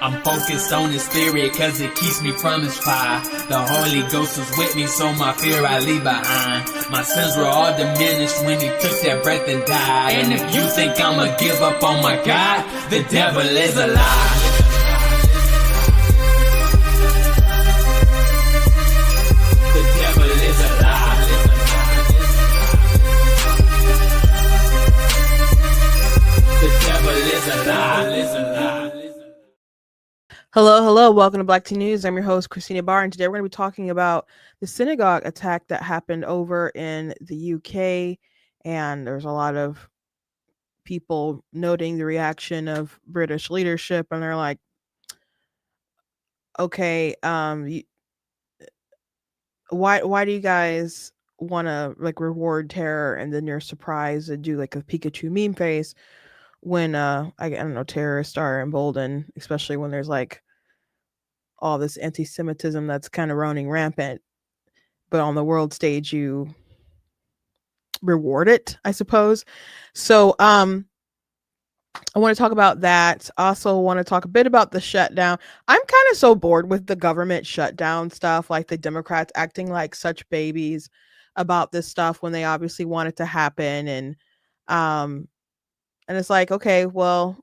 I'm focused on the spirit cause it keeps me from his fire. The Holy Ghost was with me, so my fear I leave behind. My sins were all diminished when he took that breath and died. And if you think I'ma give up on my God, the devil is a lie. The devil is a lie. The devil is a lie. Hello. Welcome to Black Teen News. I'm your host, Christina Barr, and today we're going to be talking about the synagogue attack that happened over in the UK. And there's a lot of people noting the reaction of British leadership, and they're like, okay, why do you guys want to like reward terror, and then you're surprised to do like a Pikachu meme face when I don't know, terrorists are emboldened, especially when there's like all this anti-Semitism that's kind of running rampant, but on the world stage you reward it, I suppose. So I want to talk about that. Also want to talk a bit about the shutdown. I'm kind of so bored with the government shutdown stuff, like the Democrats acting like such babies about this stuff when they obviously want it to happen. And it's like, okay, well,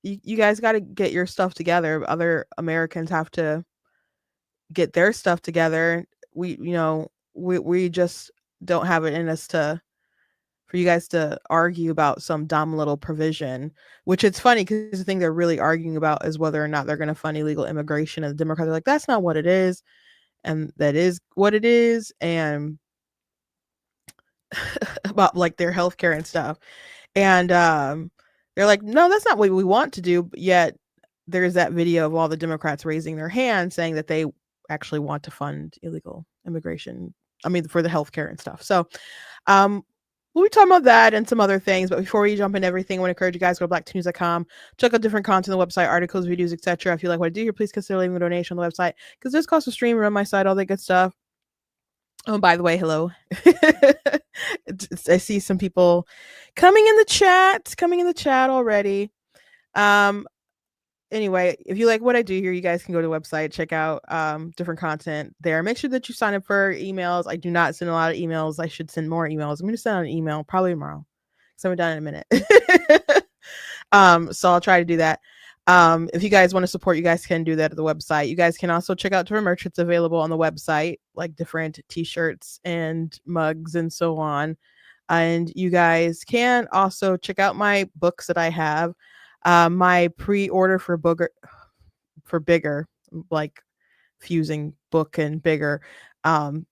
you guys got to get your stuff together. Other Americans have to get their stuff together. We just don't have it in us for you guys to argue about some dumb little provision, which it's funny because the thing they're really arguing about is whether or not they're going to fund illegal immigration. And the Democrats are like, that's not what it is. And that is what it is. And about like their healthcare and stuff. And they're like, no, that's not what we want to do. But yet there's that video of all the Democrats raising their hand saying that they actually want to fund illegal immigration. I mean, for the healthcare and stuff. So we'll be talking about that and some other things. But before we jump into everything, I want to encourage you guys to go to blacktnews.com, check out different content on the website, articles, videos, etc. If you like what I do here, please consider leaving a donation on the website because this costs a stream, run my site, all that good stuff. Oh, by the way, hello. I see some people coming in the chat already. Anyway, if you like what I do here, you guys can go to the website, check out different content there. Make sure that you sign up for emails. I do not send a lot of emails. I should send more emails. I'm going to send out an email probably tomorrow because I'm done in a minute. So I'll try to do that. If you guys want to support, you guys can do that at the website. You guys can also check out different merch that's available on the website, like different t-shirts and mugs and so on. And you guys can also check out my books that I have. My pre-order for bigger, like fusing book and bigger. My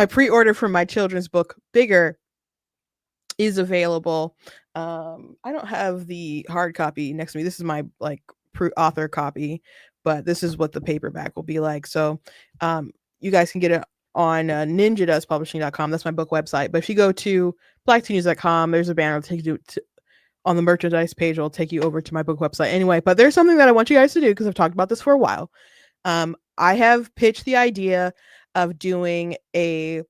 pre-order for my children's book, Bigger, is available. I don't have the hard copy next to me. This is my like author copy, but this is what the paperback will be like. So you guys can get it on ninjadustpublishing.com. That's my book website. But if you go to blacktnews.com, there's a banner that'll take you on the merchandise page. It'll take you over to my book website anyway. But there's something that I want you guys to do because I've talked about this for a while. I have pitched the idea of doing a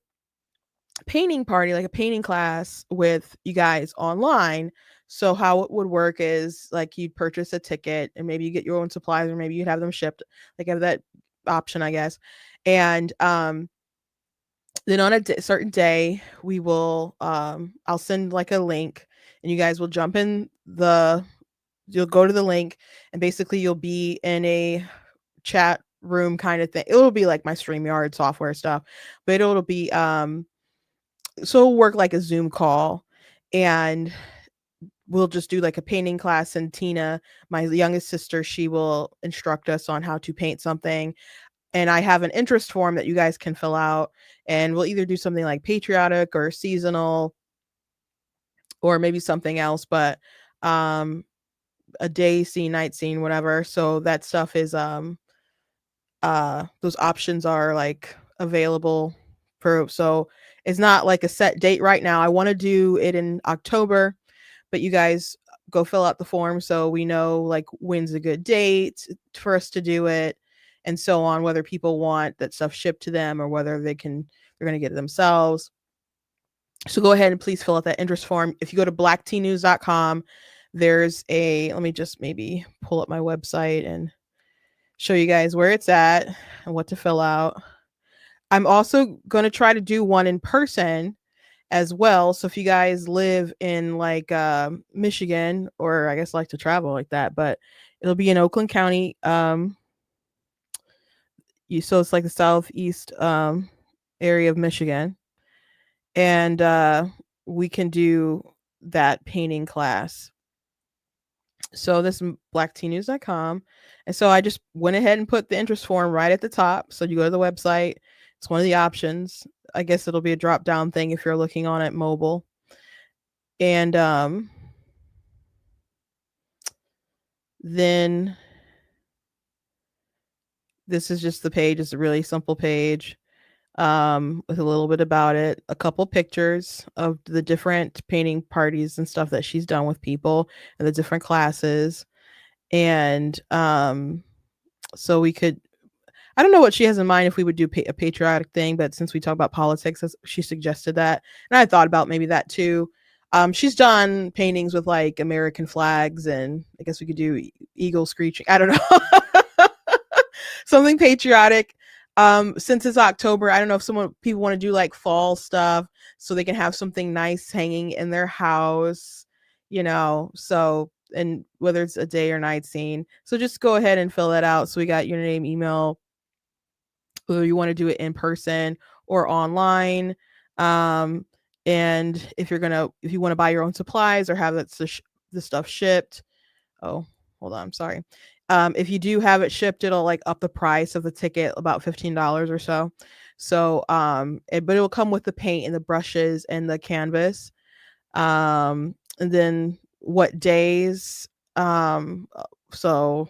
painting party, like a painting class with you guys online. So how it would work is like you'd purchase a ticket and maybe you get your own supplies or maybe you'd have them shipped, like have that option, I guess. And then on a certain day we will I'll send like a link and you guys will jump in you'll go to the link and basically you'll be in a chat room kind of thing. It'll be like my StreamYard software stuff, but it'll be so it'll work like a Zoom call, and we'll just do like a painting class. And Tina, my youngest sister, she will instruct us on how to paint something. And I have an interest form that you guys can fill out, and we'll either do something like patriotic or seasonal or maybe something else, but a day scene, night scene, whatever. So that stuff is those options are like available so it's not like a set date right now. I want to do it in October, but you guys go fill out the form so we know like when's a good date for us to do it and so on, whether people want that stuff shipped to them or whether they're going to get it themselves. So go ahead and please fill out that interest form. If you go to blacktnews.com, let me just maybe pull up my website and show you guys where it's at and what to fill out. I'm also going to try to do one in person as well. So if you guys live in like Michigan, or I guess like to travel like that, but it'll be in Oakland County. So it's like the southeast area of Michigan, and we can do that painting class. So this is blacktnews.com. And so I just went ahead and put the interest form right at the top. So you go to the website, it's one of the options. I guess it'll be a drop down thing if you're looking on it mobile. And then this is just the page. It's a really simple page with a little bit about it, a couple pictures of the different painting parties and stuff that she's done with people and the different classes. And so we could, I don't know what she has in mind if we would do a patriotic thing, but since we talk about politics, she suggested that. And I thought about maybe that too. She's done paintings with like American flags, and I guess we could do eagle screeching. I don't know. Something patriotic. Since it's October, I don't know if people want to do like fall stuff so they can have something nice hanging in their house, so, and whether it's a day or night scene. So just go ahead and fill that out. So we got your name, email, whether you want to do it in person or online. And if you want to buy your own supplies or have the stuff shipped. Oh, hold on. I'm sorry. If you do have it shipped, it'll like up the price of the ticket about $15 or so. So, but it'll come with the paint and the brushes and the canvas. And then what days? So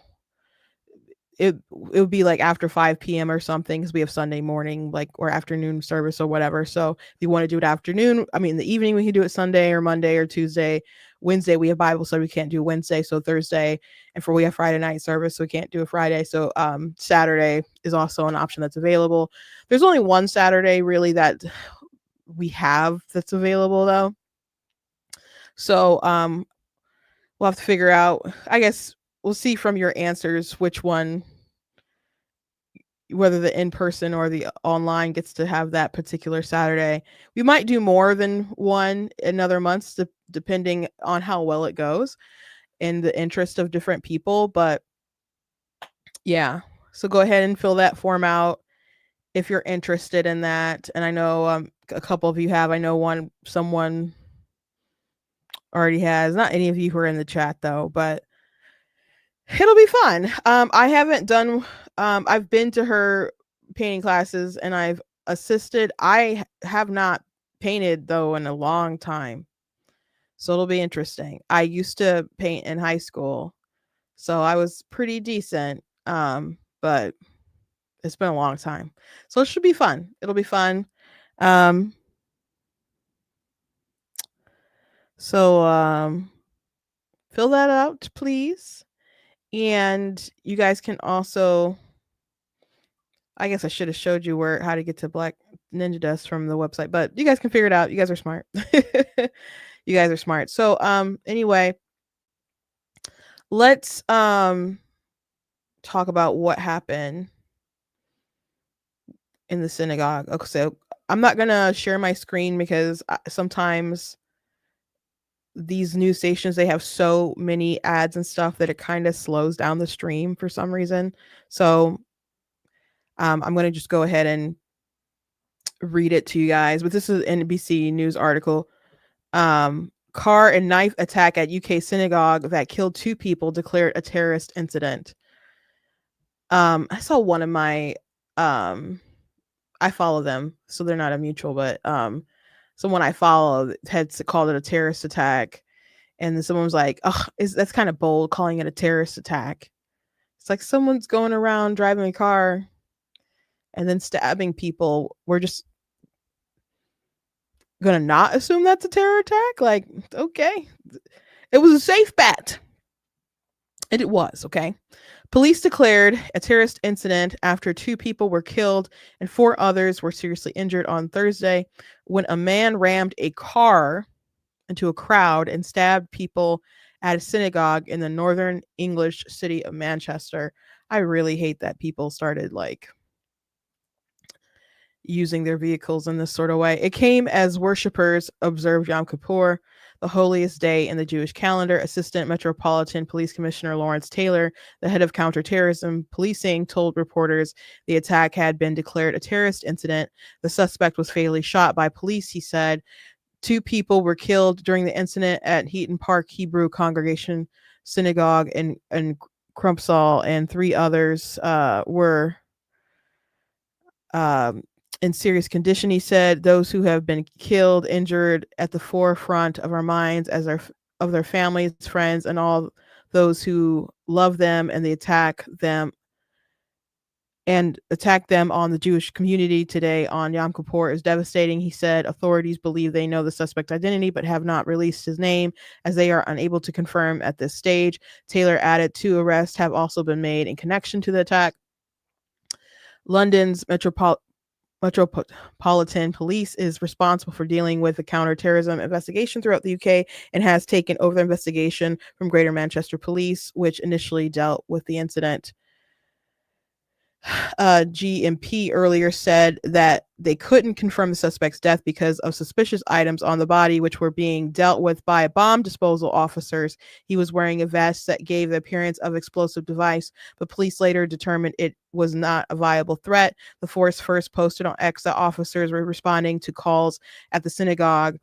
it would be like after 5 p.m. or something, because we have Sunday morning, like, or afternoon service or whatever. So if you want to do it in the evening, we can do it Sunday or Monday or Tuesday. Wednesday we have Bible, so we can't do Wednesday. So Thursday, and we have Friday night service, so we can't do a Friday. So Saturday is also an option that's available. There's only one Saturday really that we have that's available though. So we'll have to figure out, I guess we'll see from your answers which one, whether the in-person or the online gets to have that particular Saturday. We might do more than one in other months, depending on how well it goes and the interest of different people. But yeah, so go ahead and fill that form out if you're interested in that. And I know a couple of you have. I know someone already has. Not any of you who are in the chat though, but it'll be fun. I haven't done, I've been to her painting classes and I've assisted. I have not painted though in a long time. So it'll be interesting. I used to paint in high school, so I was pretty decent. But it's been a long time. So it should be fun. It'll be fun. So fill that out, please. And you guys can also, I guess I should have showed you how to get to Black Ninja Dust from the website, but you guys can figure it out. You guys are smart. You guys are smart. So anyway, let's talk about what happened in the synagogue. Okay, so I'm not gonna share my screen because sometimes these news stations, they have so many ads and stuff that it kind of slows down the stream for some reason. So I'm going to just go ahead and read it to you guys. But this is an NBC News article. Car and knife attack at UK synagogue that killed 2 people declared a terrorist incident. I saw one of my I follow them, so they're not a mutual, but someone I follow had called it a terrorist attack, and then someone was like, "Oh, that's kind of bold, calling it a terrorist attack." It's like someone's going around driving a car and then stabbing people. We're just gonna not assume that's a terror attack? Like, okay, it was a safe bet, and it was. Okay. Police declared a terrorist incident after 2 people were killed and 4 others were seriously injured on Thursday when a man rammed a car into a crowd and stabbed people at a synagogue in the northern English city of Manchester. I really hate that people started like using their vehicles in this sort of way. It came as worshippers observed Yom Kippur, the holiest day in the Jewish calendar. Assistant Metropolitan Police Commissioner Lawrence Taylor, the head of counterterrorism policing, told reporters the attack had been declared a terrorist incident. The suspect was fatally shot by police, he said. 2 people were killed during the incident at Heaton Park Hebrew Congregation Synagogue in Crumpsall, and 3 others were um, in serious condition. He said, "Those who have been killed, injured, at the forefront of our minds as of their families, friends, and all those who love them, and attack them on the Jewish community today on Yom Kippur is devastating." He said authorities believe they know the suspect's identity but have not released his name as they are unable to confirm at this stage. Taylor added 2 arrests have also been made in connection to the attack. London's Metropolitan Police is responsible for dealing with the counterterrorism investigation throughout the UK and has taken over the investigation from Greater Manchester Police, which initially dealt with the incident. GMP earlier said that they couldn't confirm the suspect's death because of suspicious items on the body, which were being dealt with by bomb disposal officers. He was wearing a vest that gave the appearance of explosive device, but police later determined it was not a viable threat. The force first posted on X that officers were responding to calls at the synagogue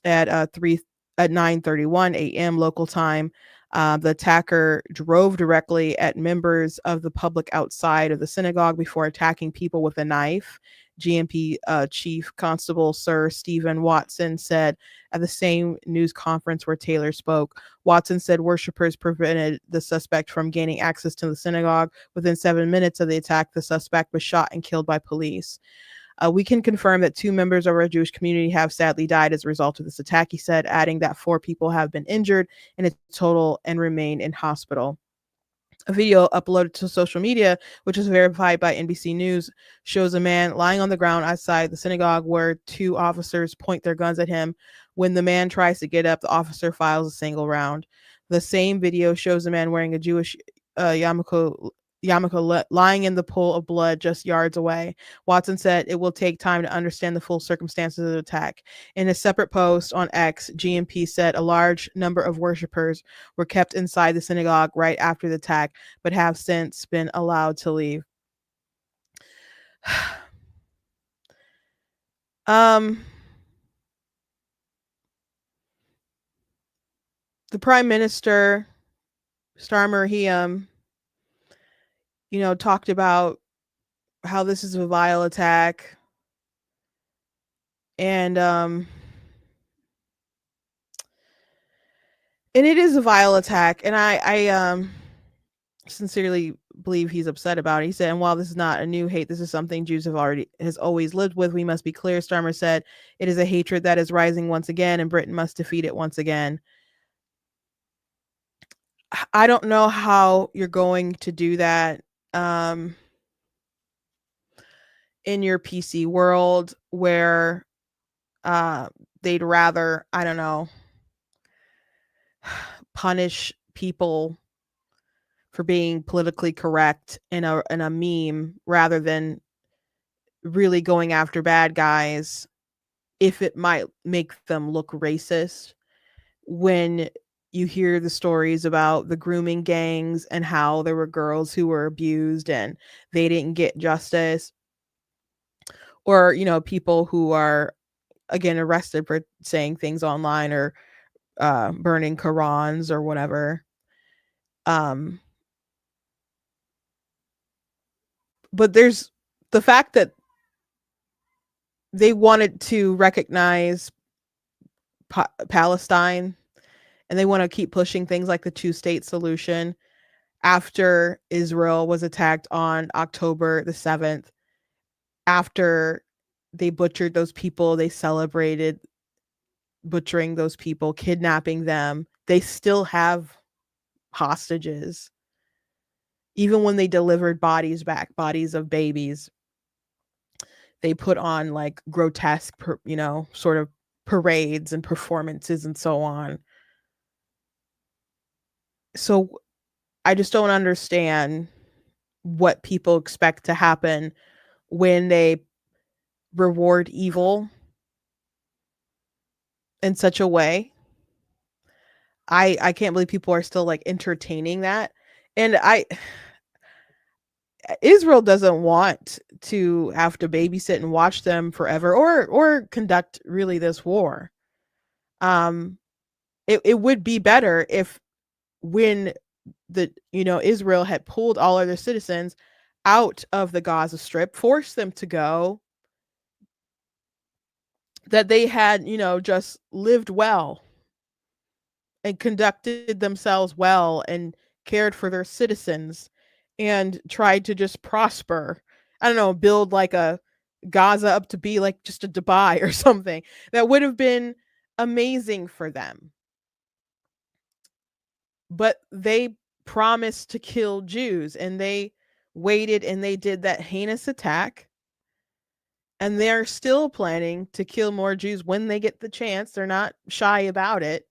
at 9:31 a.m. local time. The attacker drove directly at members of the public outside of the synagogue before attacking people with a knife. GMP Chief Constable Sir Stephen Watson said at the same news conference where Taylor spoke. Watson said worshippers prevented the suspect from gaining access to the synagogue. Within 7 minutes of the attack, the suspect was shot and killed by police. We can confirm that 2 members of our Jewish community have sadly died as a result of this attack, he said, adding that 4 people have been injured in a total and remain in hospital. A video uploaded to social media, which is verified by NBC News, shows a man lying on the ground outside the synagogue where 2 officers point their guns at him. When the man tries to get up, the officer fires a single round. The same video shows a man wearing a Jewish yarmulke lying in the pool of blood just yards away. Watson said it will take time to understand the full circumstances of the attack. In a separate post on X, GMP said a large number of worshippers were kept inside the synagogue right after the attack, but have since been allowed to leave. The Prime Minister Starmer, he talked about how this is a vile attack, and it is a vile attack, and I sincerely believe he's upset about it. He said, and while this is not a new hate, this is something Jews has always lived with. We must be clear, Starmer said. It is a hatred that is rising once again, and Britain must defeat it once again. I don't know how you're going to do that in your PC world where they'd rather, I don't know, punish people for being politically correct in a meme rather than really going after bad guys if it might make them look racist. When you hear the stories about the grooming gangs and how there were girls who were abused and they didn't get justice, or people who are again arrested for saying things online or burning Qurans or whatever. But there's the fact that they wanted to recognize Palestine, and they want to keep pushing things like the 2-state solution after Israel was attacked on October the 7th. After they butchered those people, they celebrated butchering those people, kidnapping them. They still have hostages. Even when they delivered bodies back, bodies of babies, they put on like grotesque, sort of parades and performances and so on. So I just don't understand what people expect to happen when they reward evil in such a way. I can't believe people are still like entertaining that. And I Israel doesn't want to have to babysit and watch them forever or conduct really this war. Um it would be better if when Israel had pulled all of their citizens out of the Gaza Strip, forced them to go, that they had, just lived well and conducted themselves well and cared for their citizens and tried to just prosper. I don't know, build like a Gaza up to be like just a Dubai or something. That would have been amazing for them. But they promised to kill Jews and they waited and they did that heinous attack. And they're still planning to kill more Jews when they get the chance. They're not shy about it.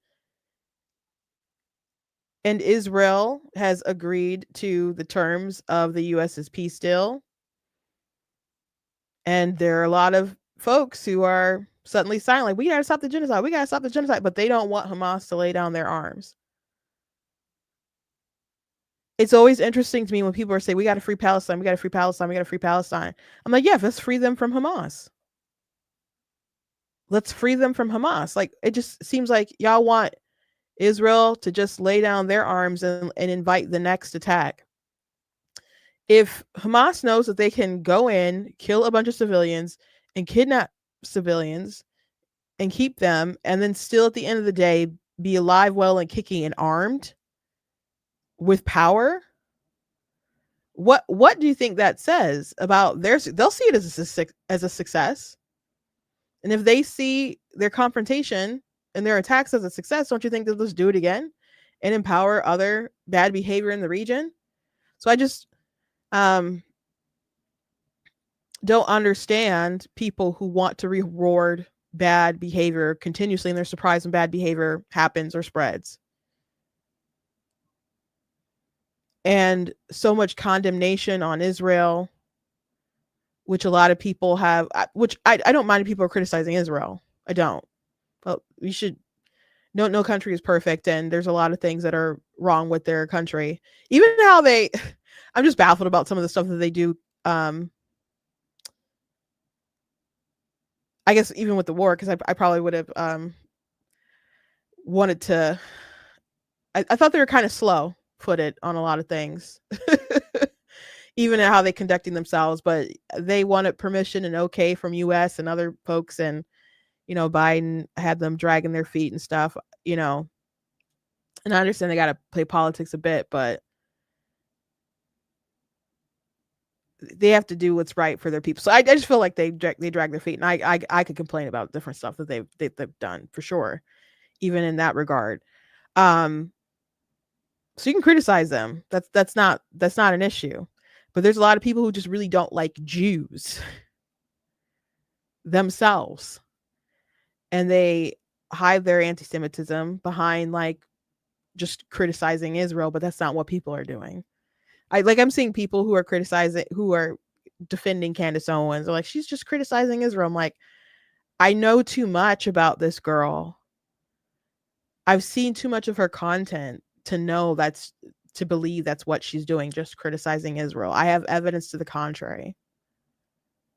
And Israel has agreed to the terms of the US's peace deal. And there are a lot of folks who are suddenly silent, like, we got to stop the genocide. We got to stop the genocide. But they don't want Hamas to lay down their arms. It's always interesting to me when people are saying, we got to free Palestine. We got to free Palestine. We got to free Palestine. I'm like, yeah, let's free them from Hamas. Let's free them from Hamas. Like, it just seems like y'all want Israel to just lay down their arms and invite the next attack. If Hamas knows that they can go in, kill a bunch of civilians, and kidnap civilians and keep them, and then still at the end of the day be alive, well, and kicking and armed with power, what do you think that says about they'll see it as a success. And if they see their confrontation and their attacks as a success, don't you think they'll just do it again and empower other bad behavior in the region? So I just don't understand people who want to reward bad behavior continuously and they're surprised when bad behavior happens or spreads. And so much condemnation on Israel, which a lot of people have, which I don't mind if people are criticizing Israel. I don't. But we should, no country is perfect, and there's a lot of things that are wrong with their country. Even how they, I'm just baffled about some of the stuff that they do. I guess even with the war, because I probably would have wanted to. I thought they were kind of slow footed on a lot of things, even in how they conducting themselves. But they wanted permission and okay from U.S. and other folks, and Biden had them dragging their feet and stuff. And I understand they got to play politics a bit, but they have to do what's right for their people. So I just feel like they drag their feet, and I could complain about different stuff that they've done for sure, even in that regard. So you can criticize them. That's not an issue. But there's a lot of people who just really don't like Jews themselves, and they hide their anti-Semitism behind like just criticizing Israel. But that's not what people are doing. I'm seeing people who are criticizing, who are defending Candace Owens. They're like, she's just criticizing Israel. I'm like, I know too much about this girl. I've seen too much of her content to know to believe that's what she's doing, just criticizing Israel. I have evidence to the contrary.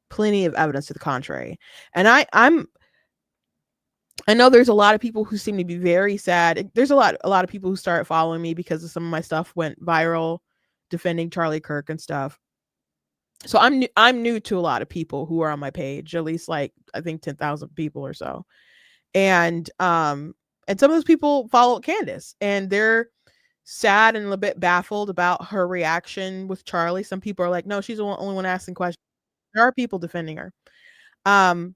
Plenty of evidence to the contrary. And I know there's a lot of people who seem to be very sad. There's a lot of people who started following me because of some of my stuff went viral defending Charlie Kirk and stuff. So I'm new to a lot of people who are on my page, at least like I think 10,000 people or so. And some of those people follow Candace, and they're sad and a little bit baffled about her reaction with Charlie. Some people are like, no, she's the only one asking questions. There are people defending her. But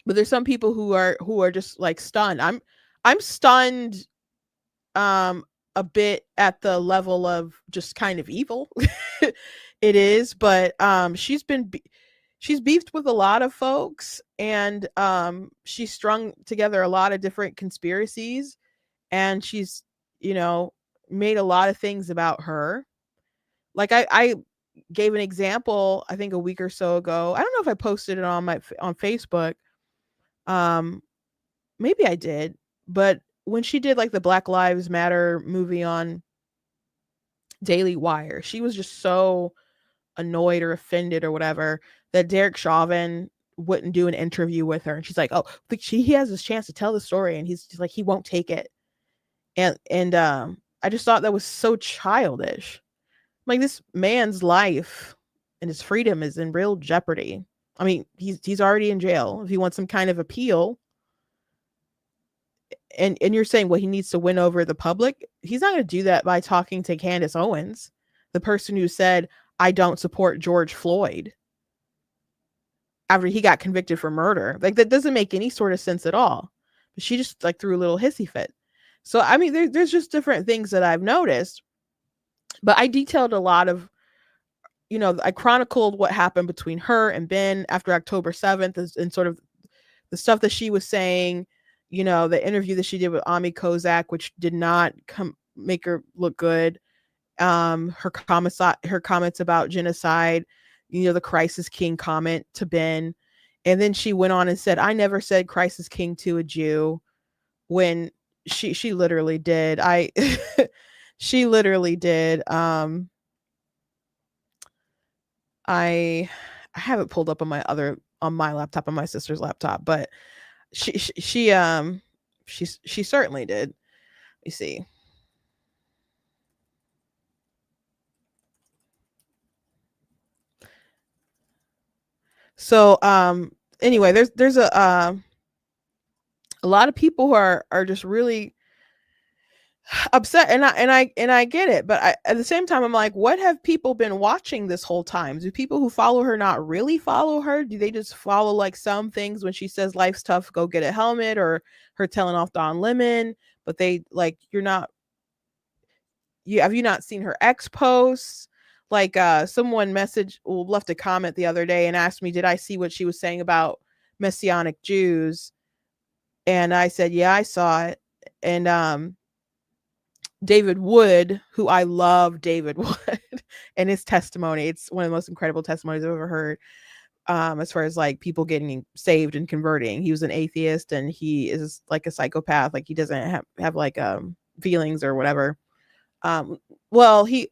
there's some people who are just like stunned. I'm stunned a bit at the level of just kind of evil it is, but she's beefed with a lot of folks, and she's strung together a lot of different conspiracies, and she's made a lot of things about her. Like I gave an example, I think a week or so ago. I don't know if I posted it on on Facebook. Um, maybe I did, but when she did like the Black Lives Matter movie on Daily Wire, she was just so annoyed or offended or whatever that Derek Chauvin wouldn't do an interview with her. And she's like, "Oh, but he has this chance to tell the story, and he's just like he won't take it." And I just thought that was so childish. Like this man's life and his freedom is in real jeopardy. I mean, he's already in jail. If he wants some kind of appeal, and you're saying, well, he needs to win over the public, he's not going to do that by talking to Candace Owens, the person who said, I don't support George Floyd after he got convicted for murder. Like that doesn't make any sort of sense at all. But she just like threw a little hissy fit. So I mean, there's just different things that I've noticed. But I detailed a lot of, I chronicled what happened between her and Ben after October 7th and sort of the stuff that she was saying, the interview that she did with Ami Kozak, which did not make her look good. Her comments about genocide, the Crisis King comment to Ben. And then she went on and said, I never said Crisis King to a Jew, when she literally did. She literally did. I have it pulled up on my laptop, on my sister's laptop, but she certainly did. Let me see. So anyway, there's a lot of people who are just really upset, and I get it, but at the same time I'm like, what have people been watching this whole time? Do people who follow her not really follow her? Do they just follow like some things when she says life's tough, go get a helmet, or her telling off Don Lemon? But they like, have you not seen her ex posts? Like someone left a comment the other day and asked me, did I see what she was saying about Messianic Jews? And I said, yeah, I saw it. And David Wood, who I love David Wood and his testimony. It's one of the most incredible testimonies I've ever heard. As far as like people getting saved and converting. He was an atheist and he is like a psychopath. Like he doesn't have like feelings or whatever. Well, he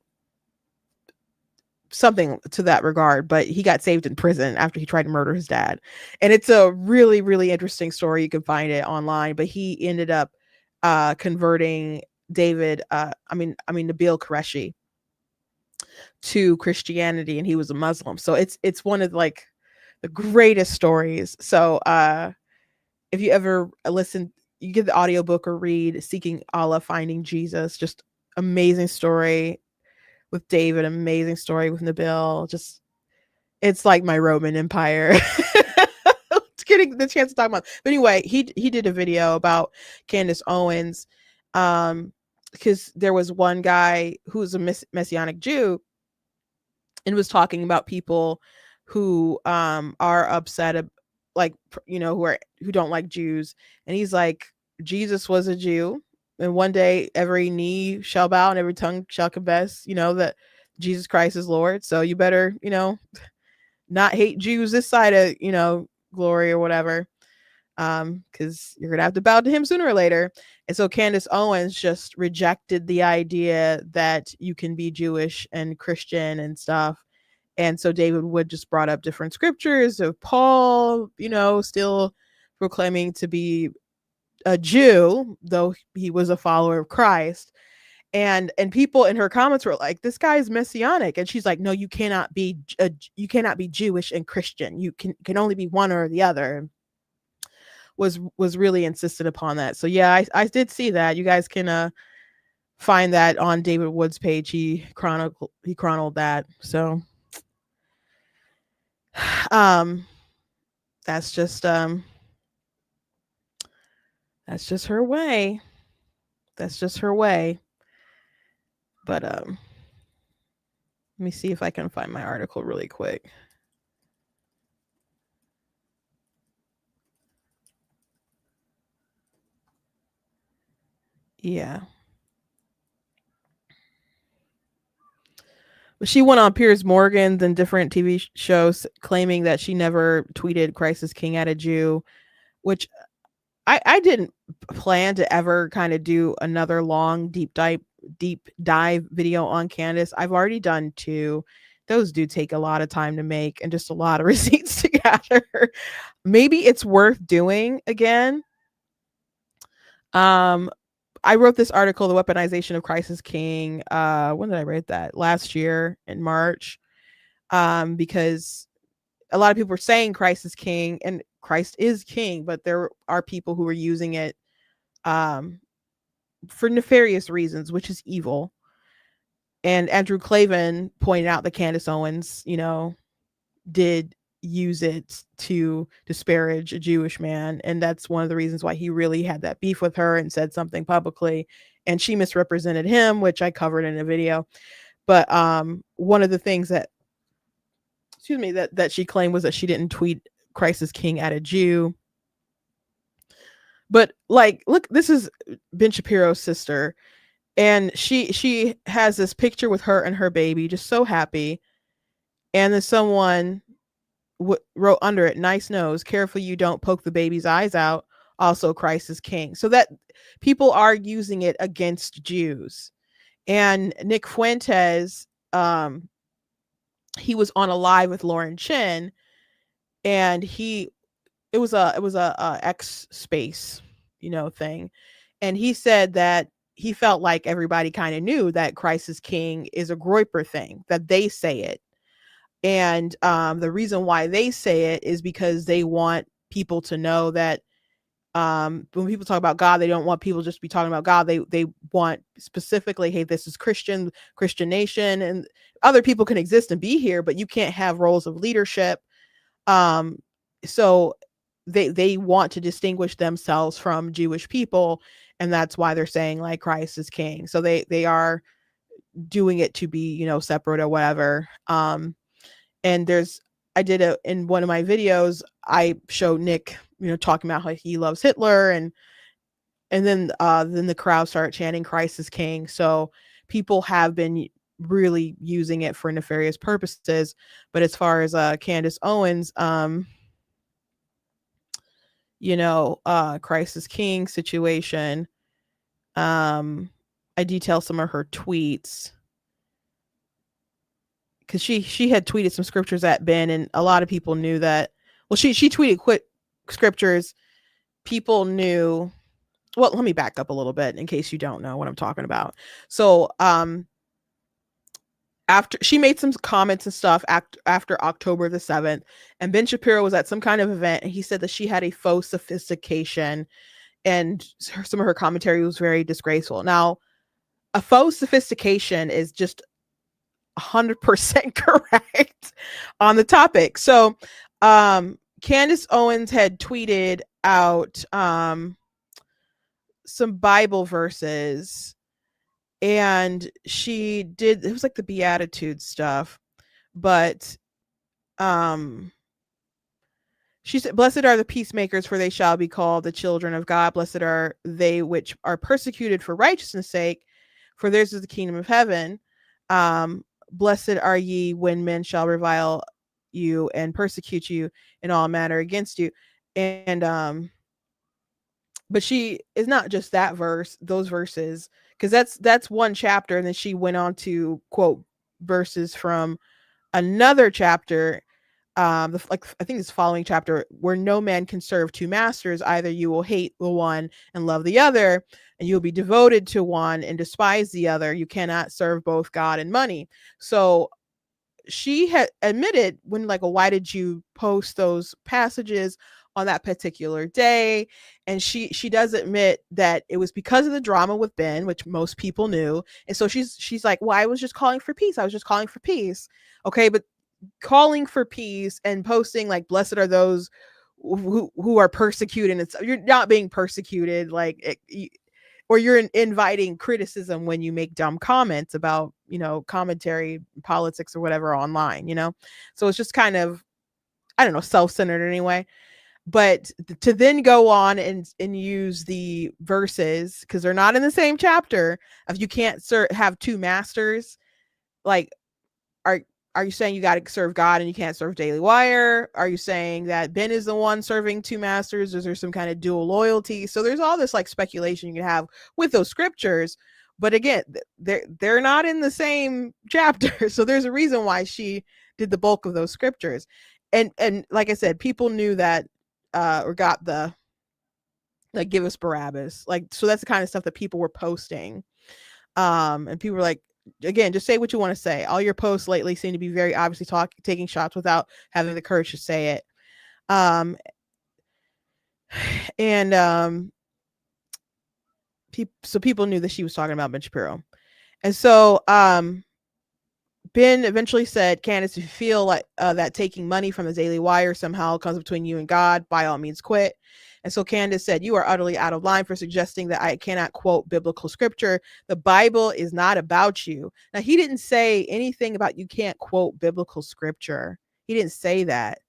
something to that regard, but he got saved in prison after he tried to murder his dad. And it's a really, really interesting story. You can find it online, but he ended up converting Nabil Qureshi to Christianity, and he was a Muslim. So it's one of like the greatest stories. So if you ever listen, you get the audiobook or read Seeking Allah, Finding Jesus, just amazing story with David, amazing story with Nabil. Just it's like my Roman Empire. Getting the chance to talk about. But anyway, he did a video about Candace Owens, because there was one guy who's a Messianic Jew and was talking about people who are upset, like who don't like Jews, and he's like, Jesus was a Jew, and one day every knee shall bow and every tongue shall confess, that Jesus Christ is Lord. So you better, not hate Jews this side of, glory or whatever, because you're gonna have to bow to him sooner or later. And so Candace Owens just rejected the idea that you can be Jewish and Christian and stuff. And so David Wood just brought up different scriptures of Paul, still proclaiming to be a Jew, though he was a follower of Christ. And people in her comments were like, this guy is messianic. And she's like, no, you cannot be Jewish and Christian. You can only be one or the other. Was really insistent upon that. So yeah, I did see that. You guys can find that on David Wood's page. He chronicled that. So that's just her way. That's just her way. But let me see if I can find my article really quick. Yeah. She went on Piers Morgan's and different TV shows claiming that she never tweeted Christ is King at a Jew, which I didn't plan to ever kind of do another long deep dive video on Candace. I've already done two. Those do take a lot of time to make and just a lot of receipts to gather. Maybe it's worth doing again. I wrote this article, The Weaponization of Christ is King. When did I write that? Last year in March. Because a lot of people were saying Christ is king, and Christ is king, but there are people who are using it for nefarious reasons, which is evil. And Andrew Clavin pointed out that Candace Owens, did use it to disparage a Jewish man. And that's one of the reasons why he really had that beef with her and said something publicly. And she misrepresented him, which I covered in a video. But one of the things that she claimed was that she didn't tweet Christ is King at a Jew. But like, look, this is Ben Shapiro's sister, and she has this picture with her and her baby, just so happy. And then someone wrote under it, "Nice nose, careful you don't poke the baby's eyes out. Also, Christ is King." So that people are using it against Jews. And Nick Fuentes, he was on a live with Lauren Chin, and it was a X space, thing. And he said that he felt like everybody kind of knew that Christ is King is a Groyper thing, that they say it. And the reason why they say it is because they want people to know that when people talk about God, they don't want people just to be talking about God. They want specifically, hey, this is Christian nation, and other people can exist and be here, but you can't have roles of leadership. So they want to distinguish themselves from Jewish people, and that's why they're saying like Christ is King. So they are doing it to be, separate or whatever. And I did in one of my videos, I showed Nick, talking about how he loves Hitler, and then the crowd started chanting Christ is King. So people have been really using it for nefarious purposes. But as far as Candace Owens, Christ is King situation, I detail some of her tweets, because she had tweeted some scriptures at Ben, and a lot of people knew that. Well, she tweeted quick scriptures. People knew. Well, let me back up a little bit in case you don't know what I'm talking about. So, after she made some comments and stuff after October the 7th, and Ben Shapiro was at some kind of event, and he said that she had a faux sophistication, and some of her commentary was very disgraceful. Now, a faux sophistication is just 100% correct on the topic. So, Candace Owens had tweeted out some Bible verses, and she did, it was like the Beatitude stuff, but she said, "Blessed are the peacemakers, for they shall be called the children of God. Blessed are they which are persecuted for righteousness' sake, for theirs is the kingdom of heaven. Blessed are ye when men shall revile you and persecute you in all manner against you." And but she is not just that verse, those verses, because that's one chapter, and then she went on to quote verses from another chapter, I think it's following chapter, where no man can serve two masters. Either you will hate the one and love the other, and you'll be devoted to one and despise the other. You cannot serve both God and money. So she had admitted when, like, well, why did you post those passages on that particular day? And she does admit that it was because of the drama with Ben, which most people knew. And so she's like, well, I was just calling for peace. I was just calling for peace. Okay, but calling for peace and posting like blessed are those who are persecuted, and you're not being persecuted, like or you're inviting criticism when you make dumb comments about commentary, politics, or whatever online. So it's just kind of, I don't know, self-centered anyway. But to then go on and use the verses, because they're not in the same chapter, if you can't have two masters, like, are are you saying you got to serve God and you can't serve Daily Wire? Are you saying that Ben is the one serving two masters? Is there some kind of dual loyalty? So there's all this like speculation you can have with those scriptures, but again, they're not in the same chapter. So there's a reason why she did the bulk of those scriptures, and like I said, people knew that or got the like give us Barabbas, like, so that's the kind of stuff that people were posting, and people were like, again, just say what you want to say. All your posts lately seem to be very obviously taking shots without having the courage to say it. Um, and so people knew that she was talking about Ben Shapiro. And so Ben eventually said, Candace, if you feel like that taking money from the Daily Wire somehow comes between you and God, by all means quit. And so Candace said, you are utterly out of line for suggesting that I cannot quote biblical scripture. The Bible is not about you. Now, he didn't say anything about you can't quote biblical scripture. He didn't say that.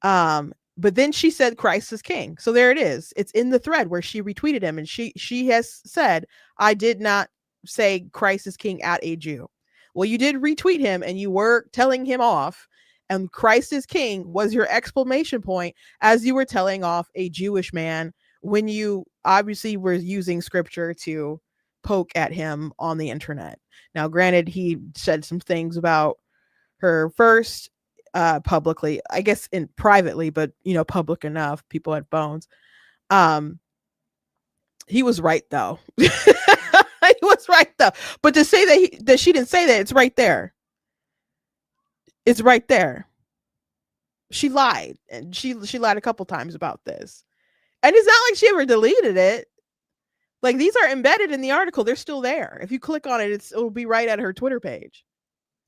But then she said Christ is king. So there it is. It's in the thread where she retweeted him. And she has said, I did not say Christ is king at a Jew. Well, you did retweet him and you were telling him off. And Christ is king was your exclamation point as you were telling off a Jewish man when you obviously were using scripture to poke at him on the internet. Now, granted, he said some things about her first publicly, I guess in privately, but public enough, people had phones. He was right though. He was right though. But to say that she didn't say that, it's right there. It's right there. She lied, and she lied a couple times about this. And it's not like she ever deleted it. Like, these are embedded in the article. They're still there. If you click on it, it'll be right at her Twitter page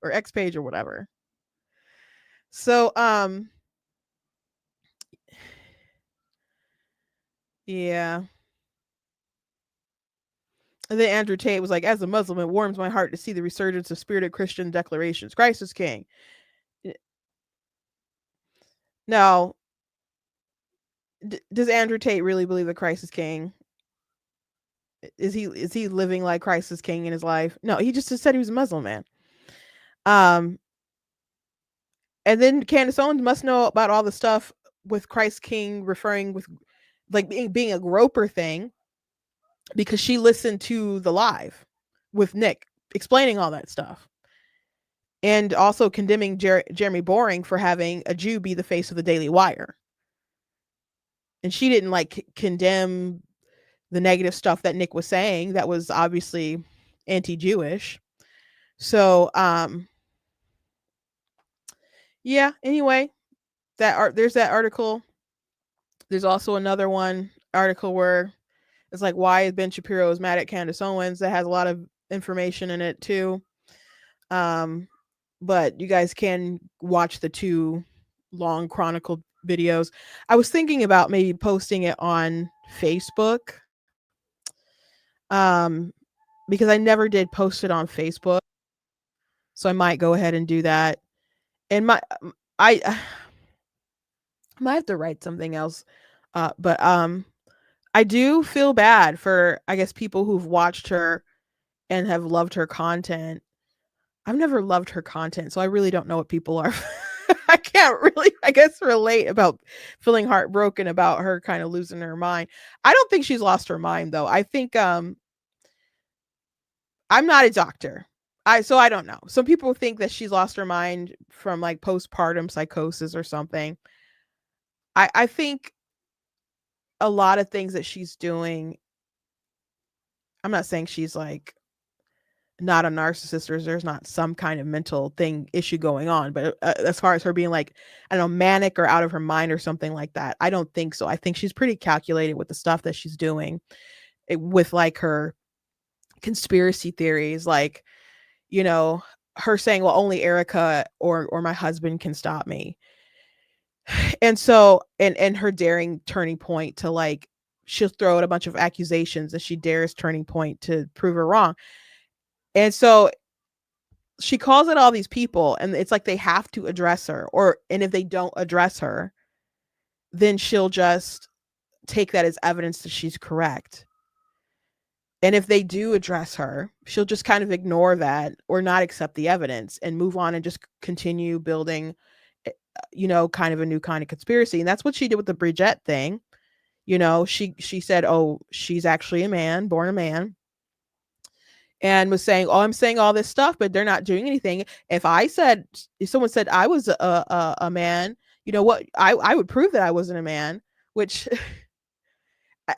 or X page or whatever. So, yeah. And then Andrew Tate was like, as a Muslim, it warms my heart to see the resurgence of spirited Christian declarations. Christ is king. Now, does Andrew Tate really believe that Christ is king? Is he living like Christ is king in his life? No, he just said he was a Muslim man. And then Candace Owens must know about all the stuff with Christ king referring with like being a groper thing, because she listened to the live with Nick explaining all that stuff. And also condemning Jeremy Boring for having a Jew be the face of the Daily Wire. And she didn't like condemn the negative stuff that Nick was saying that was obviously anti-Jewish. So yeah, anyway, there's that article. There's also another article where it's like, why is Ben Shapiro is mad at Candace Owens? That has a lot of information in it too. But you guys can watch the two long chronicled videos. I was thinking about maybe posting it on Facebook. Because I never did post it on Facebook. So I might go ahead and do that. And I might have to write something else. But I do feel bad for, I guess, people who've watched her and have loved her content. I've never loved her content, so I really don't know what people are. I can't really, I guess, relate about feeling heartbroken about her kind of losing her mind. I don't think she's lost her mind, though. I think I'm not a doctor. So I don't know. Some people think that she's lost her mind from like postpartum psychosis or something. I think a lot of things that she's doing, I'm not saying she's like not a narcissist or there's not some kind of mental issue going on, but as far as her being like, I don't know, manic or out of her mind or something like that, I don't think so. I think she's pretty calculated with the stuff that she's doing, with like her conspiracy theories, like, her saying, well, only Erica or my husband can stop me. And so, and her daring Turning Point to like, she'll throw out a bunch of accusations and she dares Turning Point to prove her wrong. And so she calls it all these people, and it's like they have to address her, and if they don't address her, then she'll just take that as evidence that she's correct. And if they do address her, she'll just kind of ignore that or not accept the evidence and move on and just continue building, kind of a new kind of conspiracy. And that's what she did with the Bridget thing. She said, "Oh, she's actually a man, born a man," and was saying, "Oh, I'm saying all this stuff, but they're not doing anything. If someone said I was a man, you know what? I would prove that I wasn't a man," which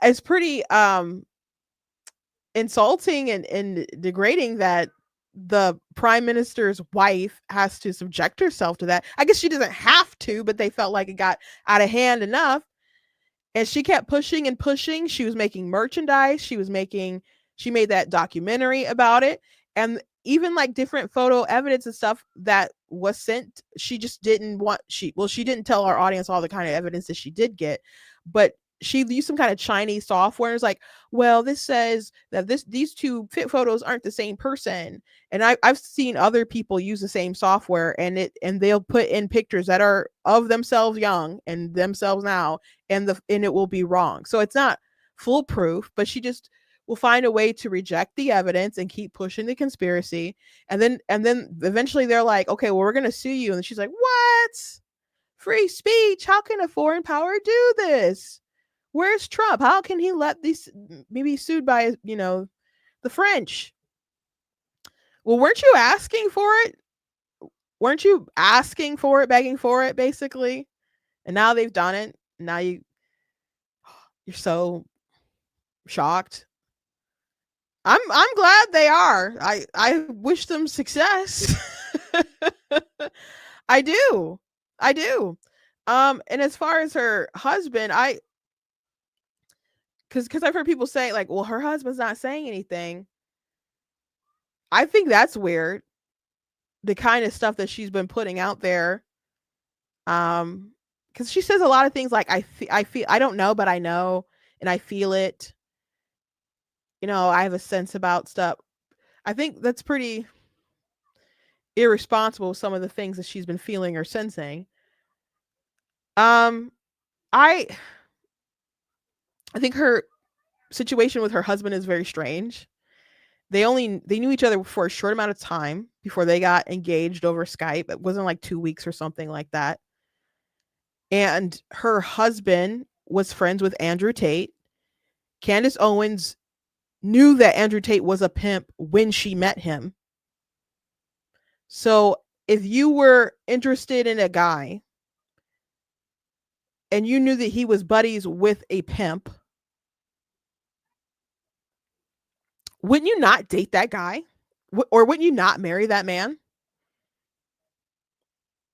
is pretty insulting and degrading that the prime minister's wife has to subject herself to that. I guess she doesn't have to, but they felt like it got out of hand enough. And she kept pushing and pushing. She was making merchandise. She made that documentary about it. And even like different photo evidence and stuff that was sent, she just didn't want, she didn't tell our audience all the kind of evidence that she did get, but she used some kind of Chinese software. It's like, well, this says that these two fit photos aren't the same person. And I've seen other people use the same software, and they'll put in pictures that are of themselves young and themselves now, and it will be wrong. So it's not foolproof, but she just will find a way to reject the evidence and keep pushing the conspiracy. And then eventually they're like, okay, well, we're gonna sue you. And she's like, what? Free speech? How can a foreign power do this? Where's Trump? How can he let these maybe sued by, the French? Well, weren't you asking for it? Weren't you asking for it, begging for it, basically? And now they've done it. Now you're so shocked. I'm glad they are. I wish them success. I do. I do. And as far as her husband, because I've heard people say like, well, her husband's not saying anything. I think that's weird. The kind of stuff that she's been putting out there. Because she says a lot of things like, I feel, I don't know, but I know, and I feel it. I have a sense about stuff. I think that's pretty irresponsible, some of the things that she's been feeling or sensing. Um, I I think her situation with her husband is very strange. They knew each other for a short amount of time before they got engaged over Skype. It wasn't like 2 weeks or something like that. And her husband was friends with Andrew Tate. Candace Owens knew that Andrew Tate was a pimp when she met him. So if you were interested in a guy and you knew that he was buddies with a pimp, wouldn't you not date that guy? Or wouldn't you not marry that man?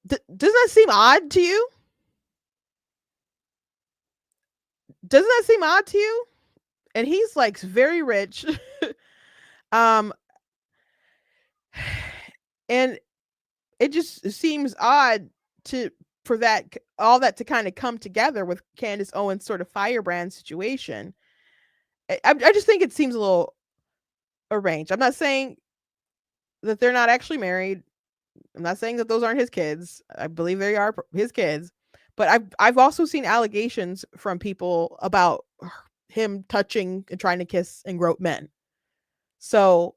Doesn't that seem odd to you? Doesn't that seem odd to you? And he's like very rich. um and it just seems odd to for that all that to kind of come together with Candace Owens' sort of firebrand situation. I just think it seems a little arranged. I'm not saying that they're not actually married. I'm not saying that those aren't his kids. I believe they are his kids. But I've also seen allegations from people about him touching and trying to kiss and grope men. So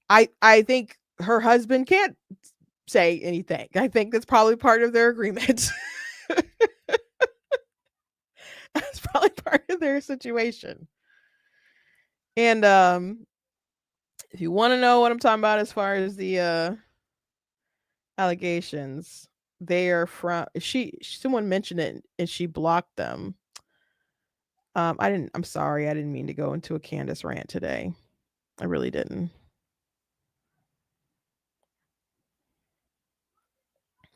I think her husband can't say anything. I think that's probably part of their agreement. That's probably part of their situation. And if you want to know what I'm talking about as far as the allegations, they are from someone mentioned it and she blocked them. I'm sorry, I didn't mean to go into a Candace rant today. I really didn't.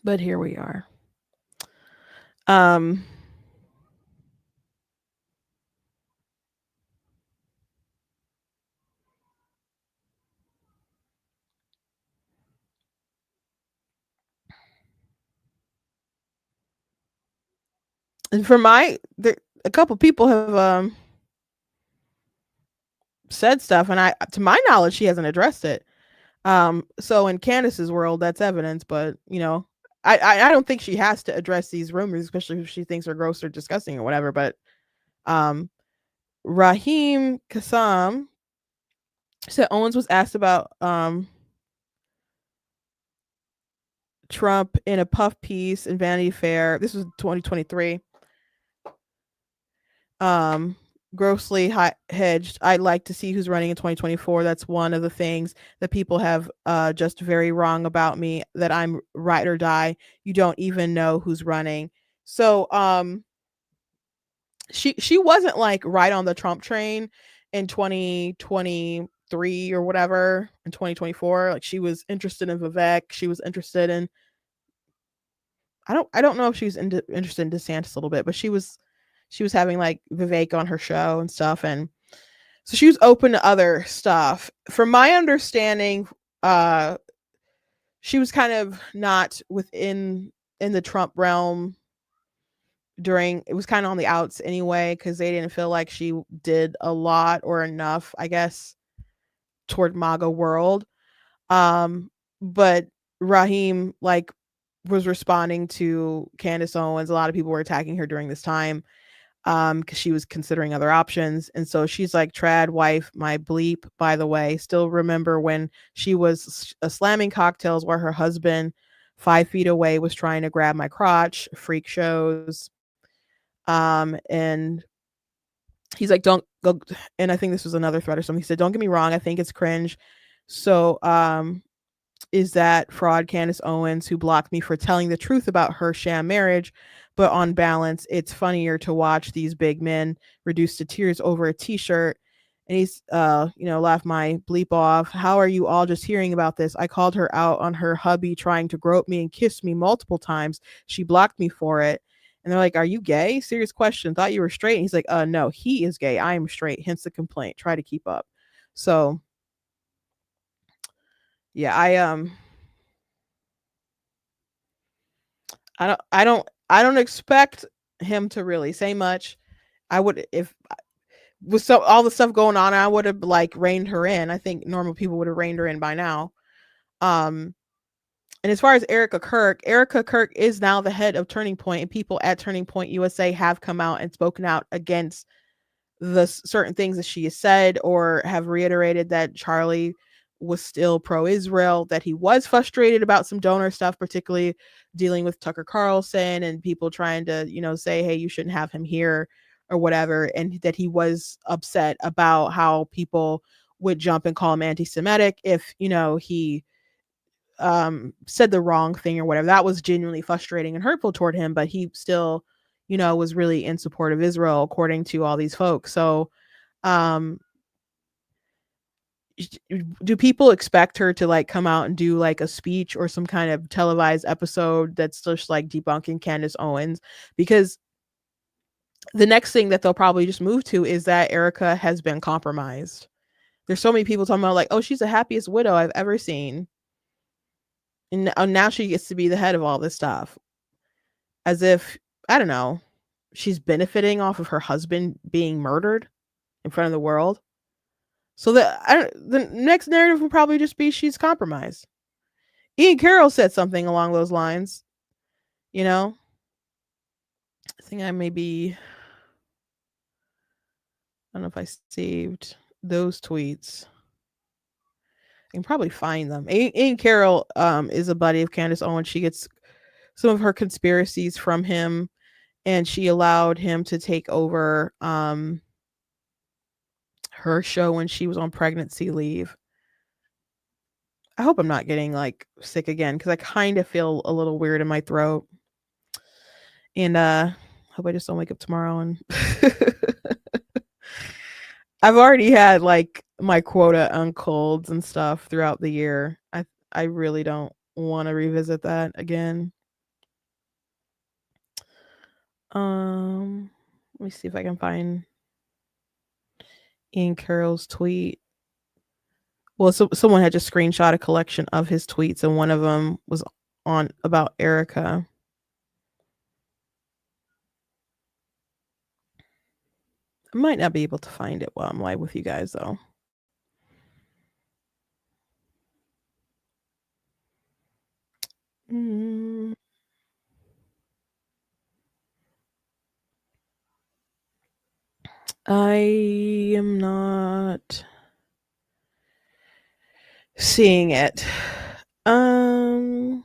But here we are. Um and for a couple people have said stuff, and to my knowledge, she hasn't addressed it. So in Candace's world, that's evidence, but I don't think she has to address these rumors, especially if she thinks they're gross or disgusting or whatever. But um, Raheem Kassam said Owens was asked about Trump in a puff piece in Vanity Fair. This was 2023. Um, grossly hedged. I'd like to see who's running in 2024. That's one of the things that people have just very wrong about me, that I'm ride or die. You don't even know who's running. So she wasn't like right on the Trump train in 2023 or whatever, in 2024. Like, she was interested in Vivek. She was interested in, I don't know if she was interested in DeSantis a little bit, but she was having like Vivek on her show and stuff, and so she was open to other stuff. From my understanding, uh she was kind of not within in the Trump realm during, it was kind of on the outs anyway, because they didn't feel like she did a lot or enough, I guess, toward MAGA world. But Raheem, like, was responding to Candace Owens. A lot of people were attacking her during this time, because she was considering other options. And so she's like, trad wife, my bleep, by the way. Still remember when she was slamming cocktails while her husband 5 feet away was trying to grab my crotch, freak shows. And he's like, don't go. And I think this was another thread or something. He said, don't get me wrong, I think it's cringe. So is that fraud Candace Owens, who blocked me for telling the truth about her sham marriage. But on balance, it's funnier to watch these big men reduced to tears over a t-shirt. And he's laugh my bleep off. How are you all just hearing about this? I called her out on her hubby trying to grope me and kiss me multiple times. She blocked me for it. And they're like, are you gay? Serious question. Thought you were straight. And he's like, no, he is gay. I am straight. Hence the complaint. Try to keep up. So yeah, I don't expect him to really say much. I would, if with so all the stuff going on, I would have like reined her in. I think normal people would have reined her in by now. Um and as far as Erica Kirk is now the head of Turning Point, and people at Turning Point USA have come out and spoken out against the certain things that she has said, or have reiterated that Charlie was still pro-Israel, that he was frustrated about some donor stuff, particularly dealing with Tucker Carlson and people trying to, say, hey, you shouldn't have him here or whatever, and that he was upset about how people would jump and call him anti-Semitic if, he said the wrong thing or whatever. That was genuinely frustrating and hurtful toward him, but he still, was really in support of Israel, according to all these folks. So um do people expect her to like come out and do like a speech or some kind of televised episode that's just like debunking Candace Owens? Because the next thing that they'll probably just move to is that Erica has been compromised. There's so many people talking about like, oh, she's the happiest widow I've ever seen, and now she gets to be the head of all this stuff, as if, I don't know, she's benefiting off of her husband being murdered in front of the world. So the next narrative will probably just be she's compromised. Ian Carroll said something along those lines. I think I maybe, I don't know if I saved those tweets. I can probably find them. Ian Carroll is a buddy of Candace Owens. She gets some of her conspiracies from him, and she allowed him to take over her show when she was on pregnancy leave. I hope I'm not getting like sick again, because I kind of feel a little weird in my throat. And hope I just don't wake up tomorrow and I've already had like my quota on colds and stuff throughout the year. I really don't want to revisit that again. Let me see if I can find Ian Carroll's tweet. Well, so someone had just screenshot a collection of his tweets, and one of them was on about Erica. I might not be able to find it while I'm live with you guys, though. Mm. I am not seeing it. Um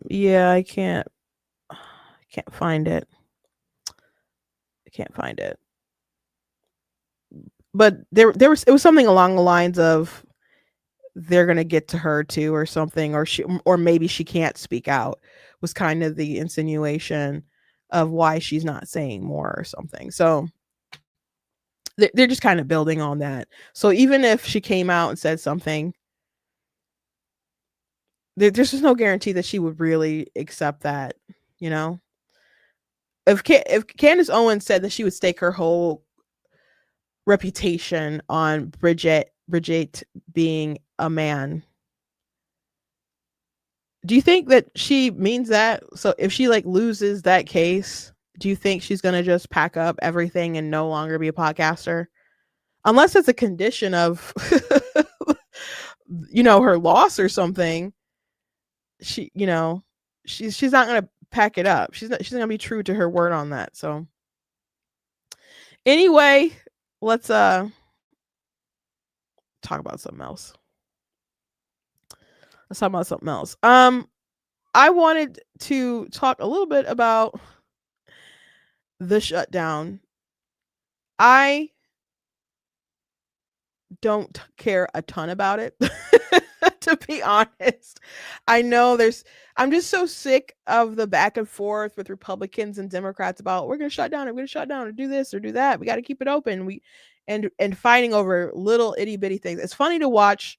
yeah, I can't find it. I can't find it. But there was, it was something along the lines of they're going to get to her too or something, or maybe she can't speak out, was kind of the insinuation of why she's not saying more or something. So they're just kind of building on that. So even if she came out and said something, there's just no guarantee that she would really accept that, you know? If Candace Owens said that she would stake her whole reputation on Bridget being a man, do you think that she means that? So if she like loses that case, do you think she's gonna just pack up everything and no longer be a podcaster? Unless it's a condition of her loss or something. She's not gonna pack it up. She's not gonna be true to her word on that. So anyway, let's talk about something else. Let's talk about something else. I wanted to talk a little bit about the shutdown. I don't care a ton about it, to be honest. I know I'm just so sick of the back and forth with Republicans and Democrats about we're going to shut down, we're going to shut down or do this or do that. We got to keep it open. And fighting over little itty bitty things. It's funny to watch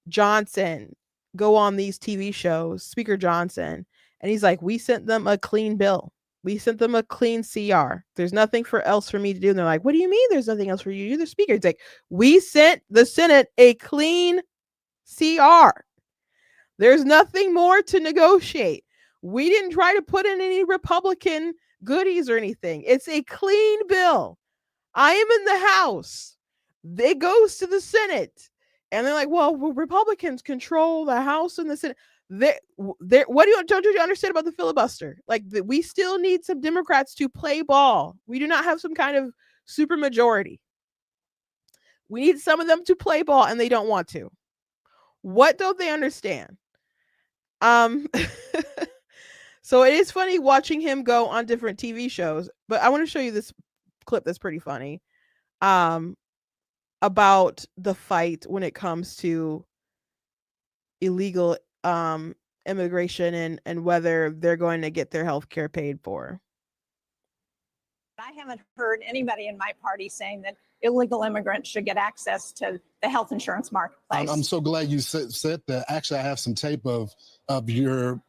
Johnson go on these TV shows, Speaker Johnson, and he's like, we sent them a clean bill. We sent them a clean CR. There's nothing else for me to do. And they're like, what do you mean there's nothing else for you to do? The speaker. It's like, we sent the Senate a clean CR. There's nothing more to negotiate. We didn't try to put in any Republican goodies or anything. It's a clean bill. I am in the House. It goes to the Senate. And they're like, well, Republicans control the House and the Senate. What don't you understand about the filibuster? Like, we still need some Democrats to play ball. We do not have some kind of super majority. We need some of them to play ball, and they don't want to. What don't they understand? So it is funny watching him go on different TV shows, but I want to show you this clip that's pretty funny. About the fight when it comes to illegal immigration and whether they're going to get their health care paid for. I haven't heard anybody in my party saying that illegal immigrants should get access to the health insurance marketplace. I'm so glad you said that. Actually, I have some tape of your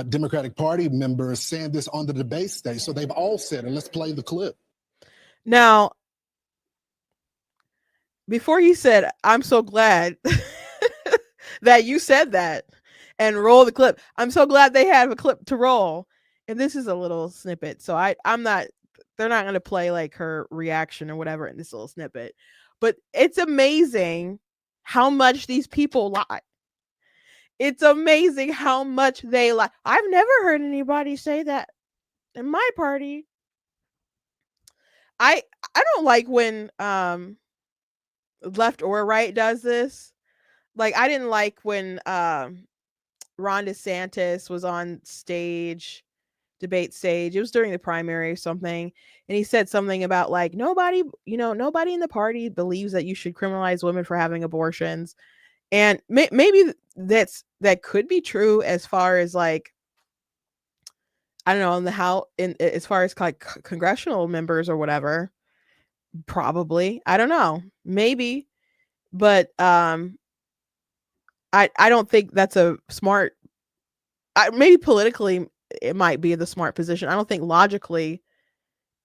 Democratic Party members saying this on the debate stage. So they've all said it. Let's play the clip. Now, before you said, I'm so glad that you said that and roll the clip. I'm so glad they have a clip to roll. And this is a little snippet. So they're not going to play like her reaction or whatever in this little snippet. But it's amazing how much these people lie. It's amazing how much they lie. I've never heard anybody say that in my party. I don't like when left or right does this. Like, I didn't like when Ron DeSantis was on stage, debate stage. It was during the primary or something. And he said something about like, nobody in the party believes that you should criminalize women for having abortions. And maybe that could be true as far as like, I don't know, as far as like congressional members or whatever. Probably. I don't know. Maybe. But I don't think that's a smart, maybe politically it might be the smart position. I don't think logically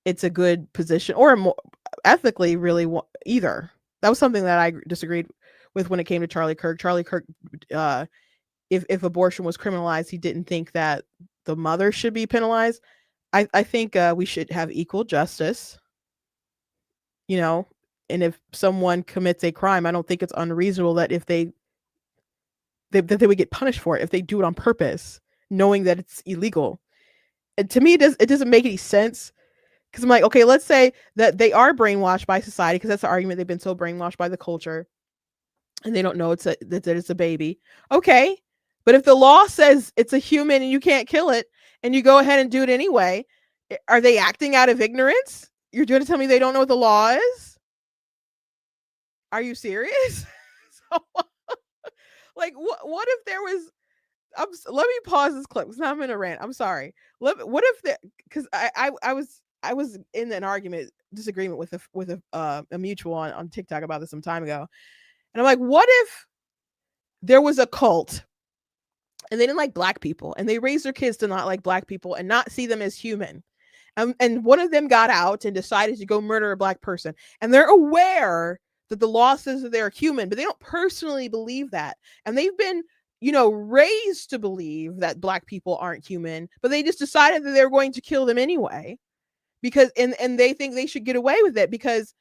it's a good position or more ethically really either. That was something that I disagreed with when it came to Charlie Kirk. Charlie Kirk, if abortion was criminalized, he didn't think that the mother should be penalized. I think we should have equal justice, you know, and if someone commits a crime, I don't think it's unreasonable that if that they would get punished for it if they do it on purpose, knowing that it's illegal. And to me, it doesn't make any sense, because I'm like, okay, let's say that they are brainwashed by society, because that's the argument. They've been so brainwashed by the culture, and they don't know that it's a baby. Okay, but if the law says it's a human and you can't kill it, and you go ahead and do it anyway, are they acting out of ignorance? You're going to tell me they don't know what the law is? Are you serious? So, like, what if there was? Let me pause this clip because now I'm in a rant. I'm sorry. What if because I was in an disagreement with a mutual on TikTok about this some time ago, and I'm like, what if there was a cult and they didn't like black people, and they raised their kids to not like black people and not see them as human, and one of them got out and decided to go murder a black person, and they're aware that the law says that they're human, but they don't personally believe that, and they've been raised to believe that black people aren't human, but they just decided that they're going to kill them anyway, because and they think they should get away with it because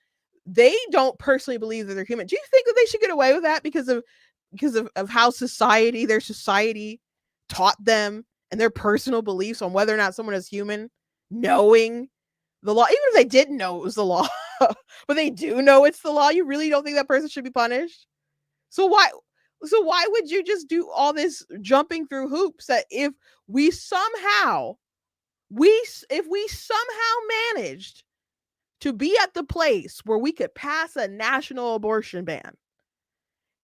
they don't personally believe that they're human. Do you think that they should get away with that because of how their society taught them, and their personal beliefs on whether or not someone is human, knowing the law, even if they didn't know it was the law, but they do know it's the law? You really don't think that person should be punished? So why would you just do all this jumping through hoops that if we somehow managed to be at the place where we could pass a national abortion ban,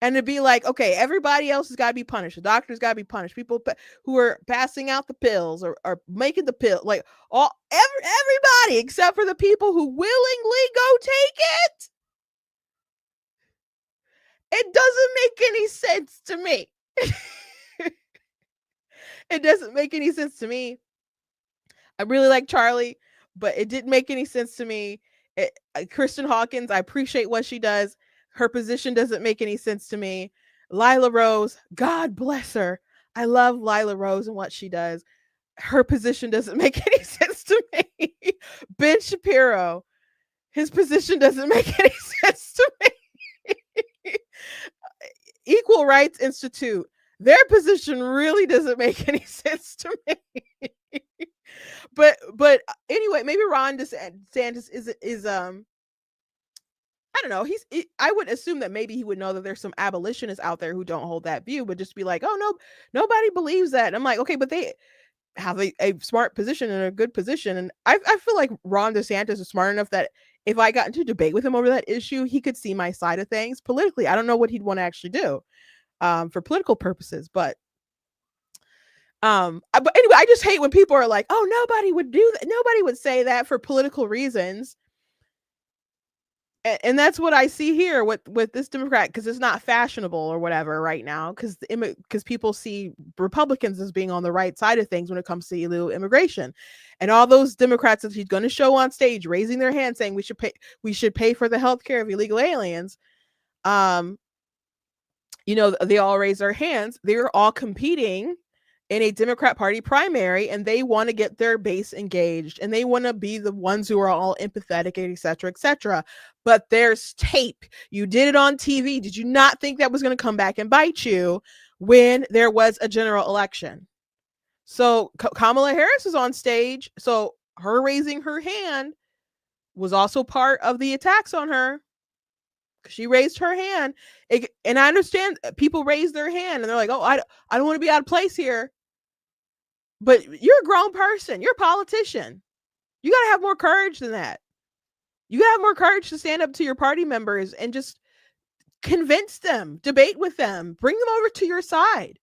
and to be like, okay, everybody else has got to be punished. The doctors got to be punished. People who are passing out the pills or making the pill, like everybody except for the people who willingly go take it. It doesn't make any sense to me. It doesn't make any sense to me. I really like Charlie, but it didn't make any sense to me. Kristen Hawkins, I appreciate what she does. Her position doesn't make any sense to me. Lila Rose, God bless her. I love Lila Rose and what she does. Her position doesn't make any sense to me. Ben Shapiro, his position doesn't make any sense to me. Equal Rights Institute, their position really doesn't make any sense to me. but anyway, maybe Ron DeSantis is I don't know. I would assume that maybe he would know that there's some abolitionists out there who don't hold that view, but just be like, oh no, nobody believes that. And I'm like, okay, but they have a smart position and a good position. And I feel like Ron DeSantis is smart enough that if I got into debate with him over that issue, he could see my side of things politically. I don't know what he'd want to actually do for political purposes, but anyway, I just hate when people are like, oh, nobody would do that. Nobody would say that for political reasons. And that's what I see here with this Democrat, because it's not fashionable or whatever right now, because people see Republicans as being on the right side of things when it comes to illegal immigration, and all those Democrats that he's going to show on stage raising their hand saying we should pay for the health care of illegal aliens. They all raise their hands. They're all competing in a Democrat Party primary, and they want to get their base engaged, and they want to be the ones who are all empathetic, et cetera, et cetera. But there's tape. You did it on TV. Did you not think that was going to come back and bite you when there was a general election? So Kamala Harris is on stage. So her raising her hand was also part of the attacks on her. She raised her hand. And I understand people raise their hand and they're like, oh, I don't want to be out of place here. But you're a grown person. You're a politician. You got to have more courage than that. You got to have more courage to stand up to your party members and just convince them, debate with them, bring them over to your side.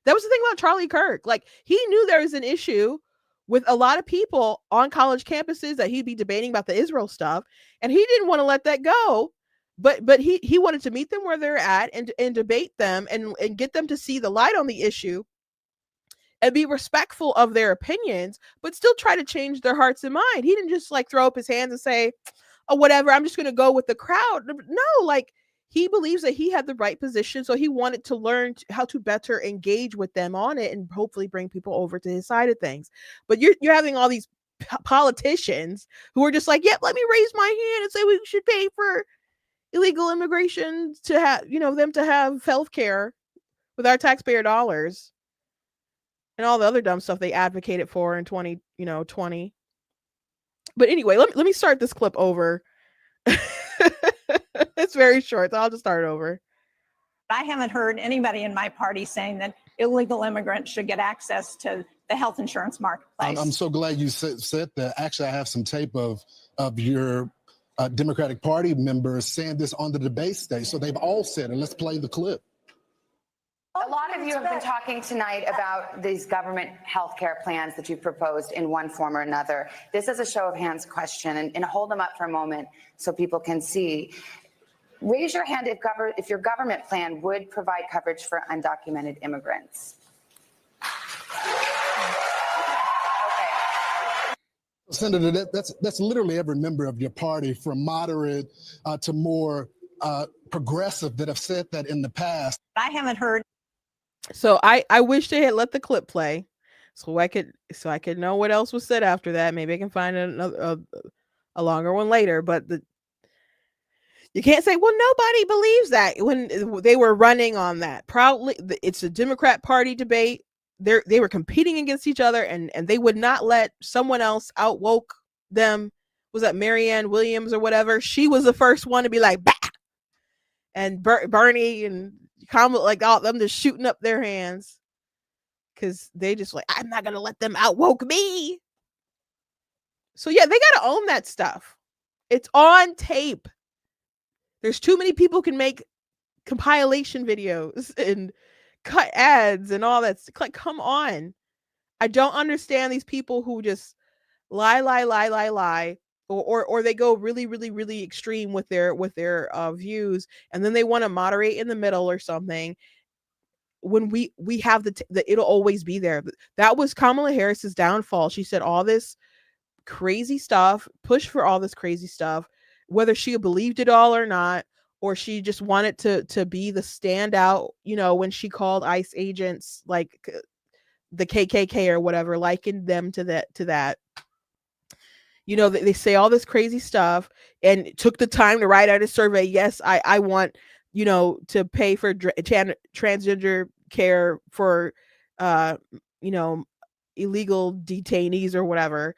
That was the thing about Charlie Kirk. Like, he knew there was an issue with a lot of people on college campuses that he'd be debating about the Israel stuff, and he didn't want to let that go. But he wanted to meet them where they're at and debate them and get them to see the light on the issue and be respectful of their opinions, but still try to change their hearts and mind. He didn't just like throw up his hands and say, oh, whatever, I'm just going to go with the crowd. No, like, he believes that he had the right position. So he wanted to learn how to better engage with them on it and hopefully bring people over to his side of things. But you're having all these politicians who are just like, yep, let me raise my hand and say we should pay for illegal immigration to have, them to have health care with our taxpayer dollars and all the other dumb stuff they advocated for in 2020. But anyway, let me start this clip over. It's very short, so I'll just start over. I haven't heard anybody in my party saying that illegal immigrants should get access to the health insurance marketplace. I'm so glad you said that. Actually, I have some tape of your Democratic Party members saying this on the debate stage. So they've all said it. Let's play the clip. A lot of you have been talking tonight about these government health care plans that you've proposed in one form or another. This is a show of hands question, and hold them up for a moment so people can see. Raise your hand if your government plan would provide coverage for undocumented immigrants. Senator, that's literally every member of your party, from moderate to more progressive, that have said that in the past. I haven't heard. So I wish they had let the clip play, so I could know what else was said after that. Maybe I can find a longer one later. But you can't say, well, nobody believes that, when they were running on that proudly. It's a Democrat Party debate. They were competing against each other, and they would not let someone else outwoke them. Was that Marianne Williams or whatever? She was the first one to be like, bah! And Bernie and Kamala, like, all them just shooting up their hands because they just like, I'm not gonna let them outwoke me. So yeah, they gotta own that stuff. It's on tape. There's too many people can make compilation videos and cut ads and all that. Like, come on. I don't understand these people who just lie, or they go really, really, really extreme with their views, and then they want to moderate in the middle or something. When we have it'll always be there. That was Kamala Harris's downfall. she said all this crazy stuff, pushed for all this crazy stuff, whether she believed it all or not, or she just wanted to be the standout, when she called ICE agents like the KKK or whatever, likened them to that. They say all this crazy stuff and took the time to write out a survey. Yes, I want, to pay for transgender care for, illegal detainees or whatever.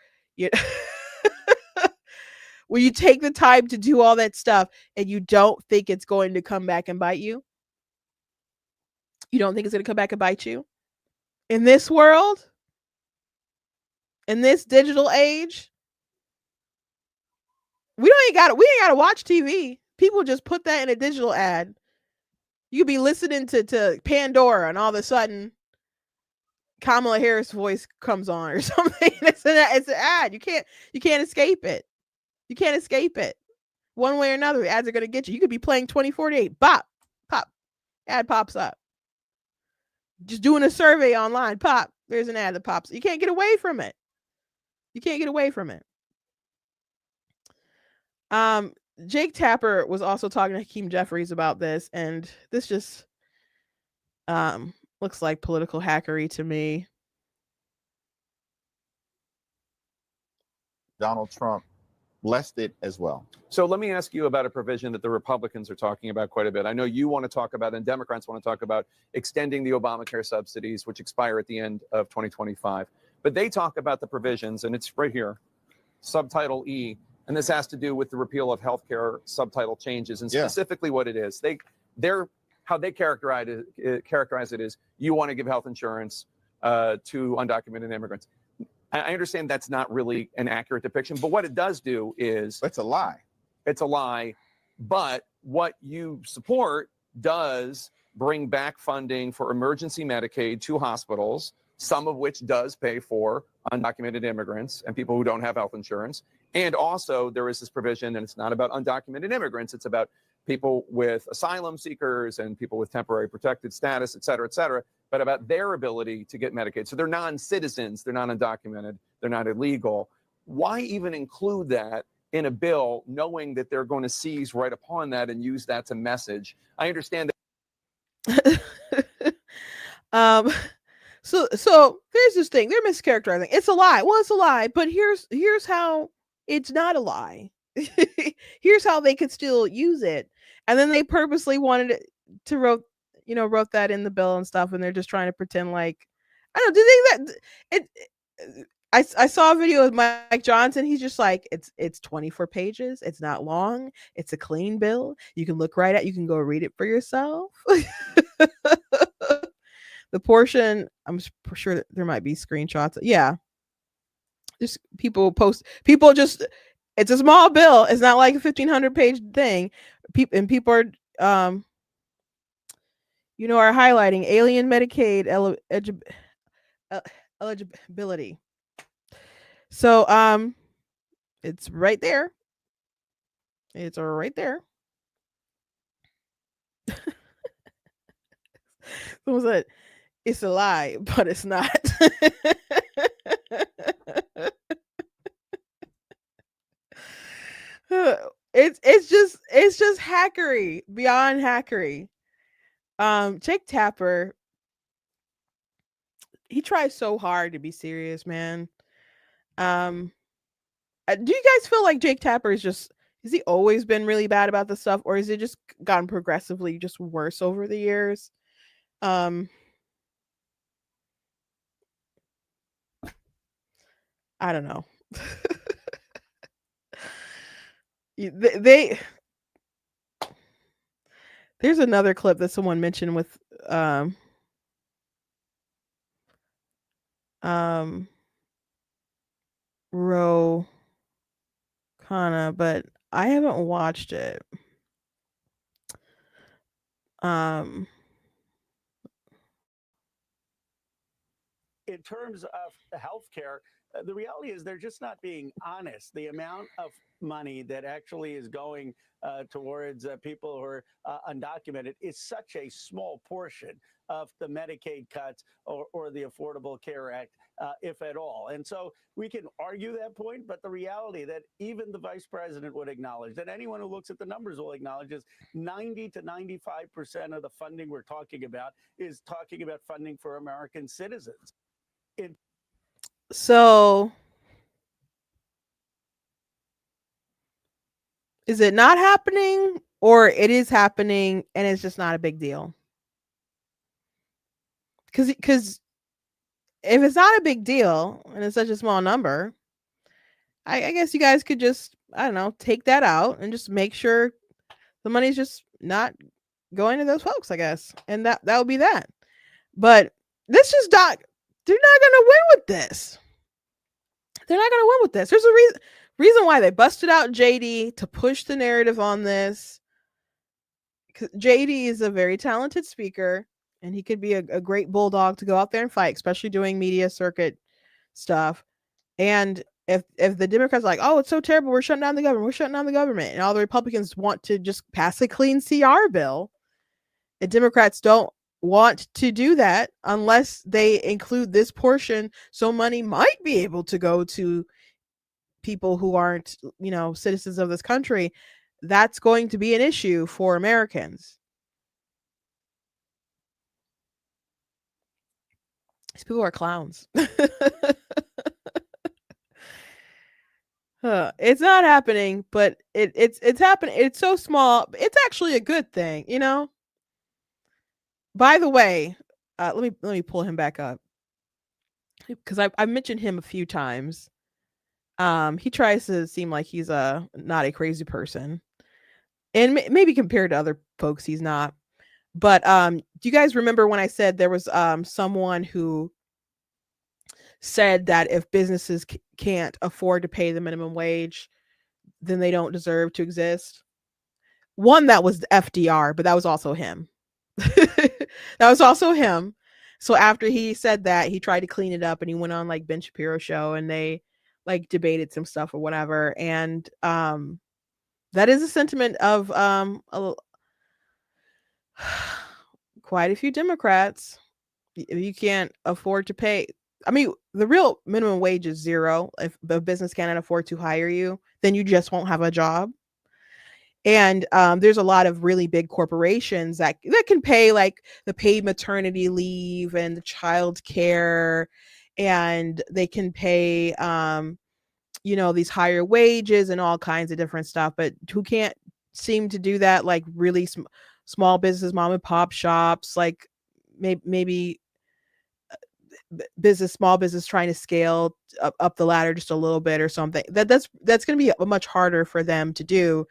When you take the time to do all that stuff and you don't think it's going to come back and bite you? You don't think it's going to come back and bite you? In this world? In this digital age? We ain't gotta watch TV. People just put that in a digital ad. You could be listening to Pandora, and all of a sudden Kamala Harris' voice comes on or something. It's an ad. You can't escape it. You can't escape it. One way or another, ads are gonna get you. You could be playing 24/8. Pop, ad pops up. Just doing a survey online, pop, there's an ad that pops. You can't get away from it. Jake Tapper was also talking to Hakeem Jeffries about this, and this just looks like political hackery to me. Donald Trump blessed it as well. So let me ask you about a provision that the Republicans are talking about quite a bit. I know you want to talk about, and Democrats want to talk about, extending the Obamacare subsidies, which expire at the end of 2025. But they talk about the provisions, and it's right here, subtitle E, and this has to do with the repeal of healthcare subtitle changes, and specifically what it is. How they characterize it is, you want to give health insurance to undocumented immigrants. I understand that's not really an accurate depiction, but what it does do is... It's a lie. It's a lie, but what you support does bring back funding for emergency Medicaid to hospitals, some of which does pay for undocumented immigrants and people who don't have health insurance. And also there is this provision, and it's not about undocumented immigrants, it's about people with asylum seekers and people with temporary protected status, et cetera, but about their ability to get Medicaid. So they're non-citizens, they're not undocumented, they're not illegal. Why even include that in a bill, knowing that they're going to seize right upon that and use that to message? I understand that. So there's this thing. They're mischaracterizing. It's a lie. Well, it's a lie, but here's how it's not a lie. Here's how they could still use it. And then they purposely wanted it to wrote that in the bill and stuff, and they're just trying to pretend like I don't know, do you think that it I saw a video with Mike Johnson. He's just like, it's 24 pages. It's not long. It's a clean bill. You can look right at. You can go read it for yourself. The portion, I'm sure that there might be screenshots. Yeah, just people just. It's a small bill. It's not like a 1,500 page thing. People are are highlighting alien Medicaid eligibility. So it's right there. It's right there. Someone said it's a lie, but it's not. It's just hackery, beyond hackery. Jake Tapper, he tries so hard to be serious, man. Do you guys feel like Jake Tapper has he always been really bad about this stuff, or has it just gotten progressively just worse over the years? I don't know. There's another clip that someone mentioned with Ro Khanna, but I haven't watched it. In terms of healthcare, the reality is they're just not being honest. The amount of money that actually is going towards people who are undocumented is such a small portion of the Medicaid cuts or the Affordable Care Act, if at all. And so we can argue that point, but the reality that even the vice president would acknowledge, that anyone who looks at the numbers will acknowledge, is 90 to 95% of the funding we're talking about is talking about funding for American citizens. So is it not happening, or it is happening and it's just not a big deal? Because if it's not a big deal and it's such a small number, I guess you guys could just, I don't know, take that out and just make sure the money's just not going to those folks, I guess. And that would be that. But this just they're not going to win with this. They're not going to win with this. There's a reason why they busted out JD to push the narrative on this. JD is a very talented speaker, and he could be a great bulldog to go out there and fight, especially doing media circuit stuff. And if the Democrats are like, oh, it's so terrible, we're shutting down the government, and all the Republicans want to just pass a clean CR bill, and Democrats don't want to do that unless they include this portion, so money might be able to go to people who aren't, citizens of this country. That's going to be an issue for Americans. These people are clowns. It's not happening, but it's happening. It's so small. It's actually a good thing, By the way, let me pull him back up, because I mentioned him a few times. He tries to seem like he's not a crazy person, and maybe compared to other folks, he's not. But do you guys remember when I said there was someone who said that if businesses can't afford to pay the minimum wage, then they don't deserve to exist? One, that was FDR, but that was also him. That was also him. So after he said that, he tried to clean it up, and he went on like Ben Shapiro show, and they like debated some stuff or whatever. And that is a sentiment of quite a few Democrats. If you can't afford to pay, I mean, the real minimum wage is $0. If the business cannot afford to hire you, then you just won't have a job. And there's a lot of really big corporations that can pay like the paid maternity leave and the child care, and they can pay these higher wages and all kinds of different stuff, but who can't seem to do that, like really small business, mom and pop shops, like maybe small business trying to scale up the ladder just a little bit or something. That's going to be much harder for them to do.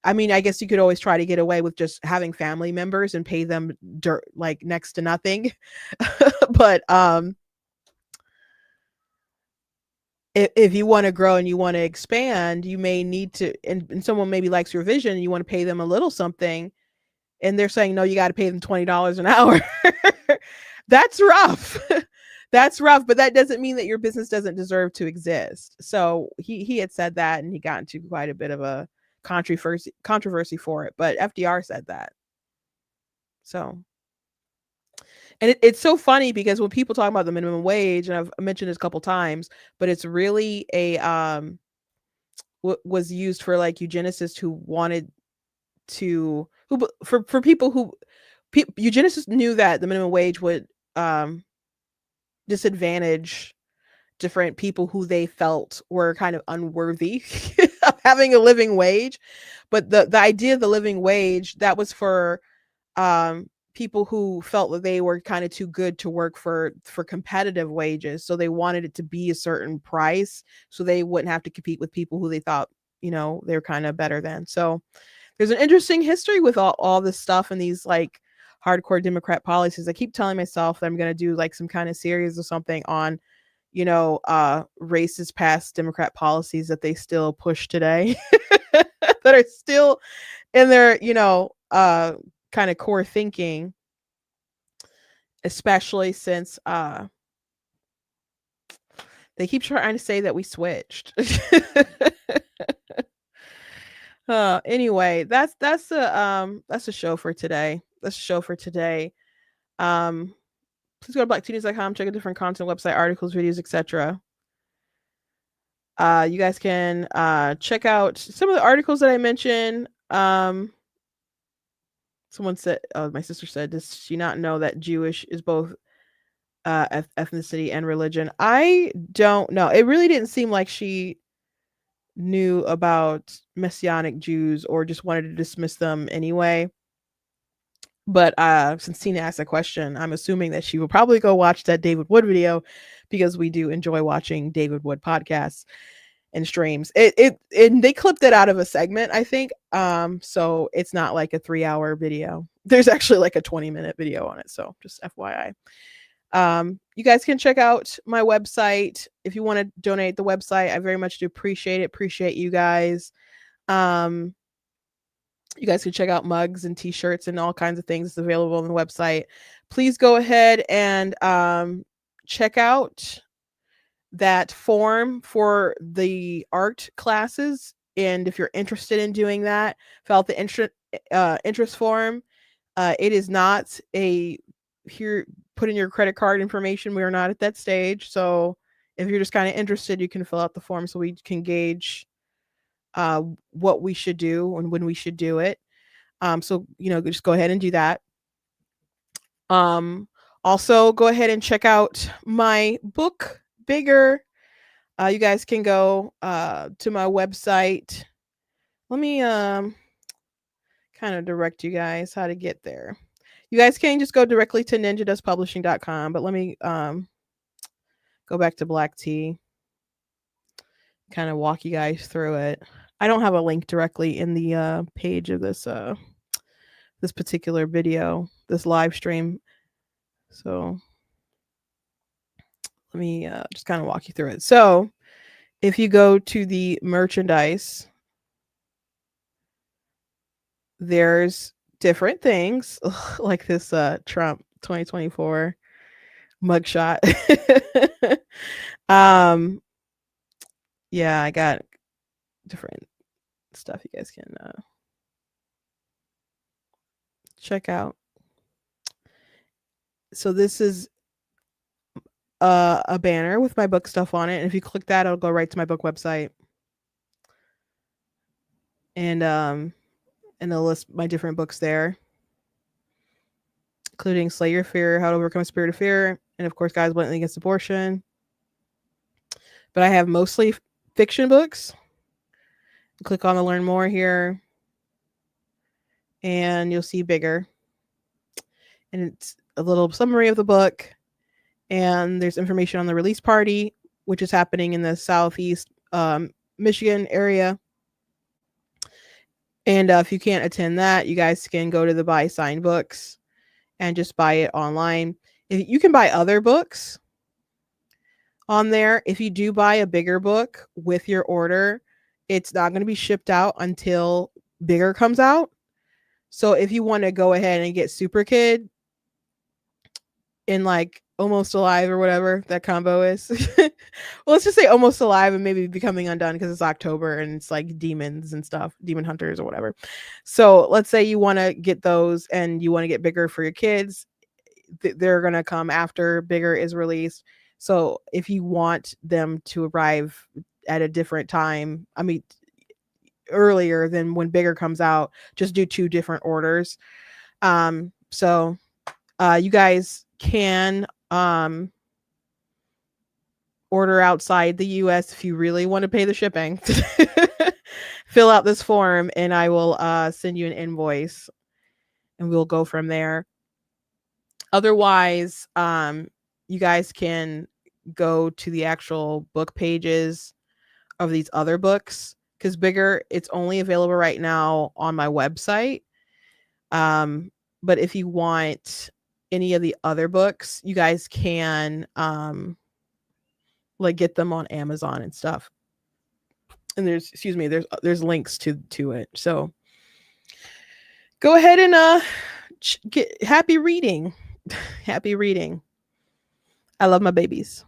I mean, I guess you could always try to get away with just having family members and pay them like next to nothing. But if you want to grow and you want to expand, you may need to, and someone maybe likes your vision, and you want to pay them a little something, and they're saying, no, you got to pay them $20 an hour. That's rough. That's rough, but that doesn't mean that your business doesn't deserve to exist. So he had said that, and he got into quite a bit of a controversy for it, but FDR said that. So, and it's so funny because when people talk about the minimum wage, and I've mentioned this a couple times, but it's really was used for like eugenicists who wanted to, for people who eugenicists knew that the minimum wage would disadvantage different people who they felt were kind of unworthy of having a living wage. But the idea of the living wage, that was for people who felt that they were kind of too good to work for competitive wages. So they wanted it to be a certain price so they wouldn't have to compete with people who they thought, they were kind of better than. So there's an interesting history with all this stuff and these like hardcore Democrat policies. I keep telling myself that I'm going to do like some kind of series or something on racist past Democrat policies that they still push today that are still in their, kind of core thinking, especially since they keep trying to say that we switched. Anyway, that's a show for today. That's a show for today. Please go to blacktnews.com, check out different content, website, articles, videos, etc. You guys can check out some of the articles that I mentioned. Someone said, my sister said, does she not know that Jewish is both ethnicity and religion? I don't know. It really didn't seem like she knew about Messianic Jews or just wanted to dismiss them anyway. But since Tina asked a question, I'm assuming that she will probably go watch that David Wood video, because we do enjoy watching David Wood podcasts and streams. And they clipped it out of a segment, I think. So it's not like a 3-hour video. There's actually like a 20-minute video on it. So just FYI. You guys can check out my website if you want to donate the website. I very much do appreciate it. Appreciate you guys. You guys can check out mugs and t-shirts and all kinds of things available on the website. Please go ahead and check out that form for the art classes. And if you're interested in doing that, fill out the interest form. It is not here, put in your credit card information. We are not at that stage. So if you're just kind of interested, you can fill out the form so we can gauge what we should do and when we should do it. So, just go ahead and do that. Also go ahead and check out my book, Bigger. You guys can go to my website. Let me kind of direct you guys how to get there. You guys can just go directly to ninjadustpublishing.com, but let me go back to Black Tea, kind of walk you guys through it. I don't have a link directly in the page of this this particular video, this live stream. So let me just kind of walk you through it. So if you go to the merchandise, there's different things like this Trump 2024 mugshot. Yeah, I got different stuff you guys can check out. So this is a banner with my book stuff on it, and if you click that, it'll go right to my book website. And and I'll list my different books there, including Slay Your Fear, How to Overcome a Spirit of Fear, and of course, Guys Blatantly Against Abortion. But I have mostly fiction books. Click on the Learn More here, and you'll see Bigger. And it's a little summary of the book, and there's information on the release party, which is happening in the Southeast Michigan area. And if you can't attend that, you guys can go to the Buy Signed Books and just buy it online. If you can buy other books on there. If you do buy a bigger book with your order, it's not going to be shipped out until Bigger comes out. So if you want to go ahead and get Super Kid in like Almost Alive or whatever that combo is, well, let's just say Almost Alive and maybe Becoming Undone because it's October and it's like demons and stuff, demon hunters or whatever. So let's say you want to get those and you want to get Bigger for your kids. They're going to come after Bigger is released. So if you want them to arrive at a different time, I mean, earlier than when Bigger comes out, just do 2 different orders. So you guys can order outside the US if you really want to pay the shipping. Fill out this form and I will send you an invoice and we'll go from there. Otherwise, you guys can go to the actual book pages of these other books, because Bigger, it's only available right now on my website. But if you want any of the other books, you guys can like get them on Amazon and stuff. And there's links to it. So go ahead and get happy reading. Happy reading. I love my babies.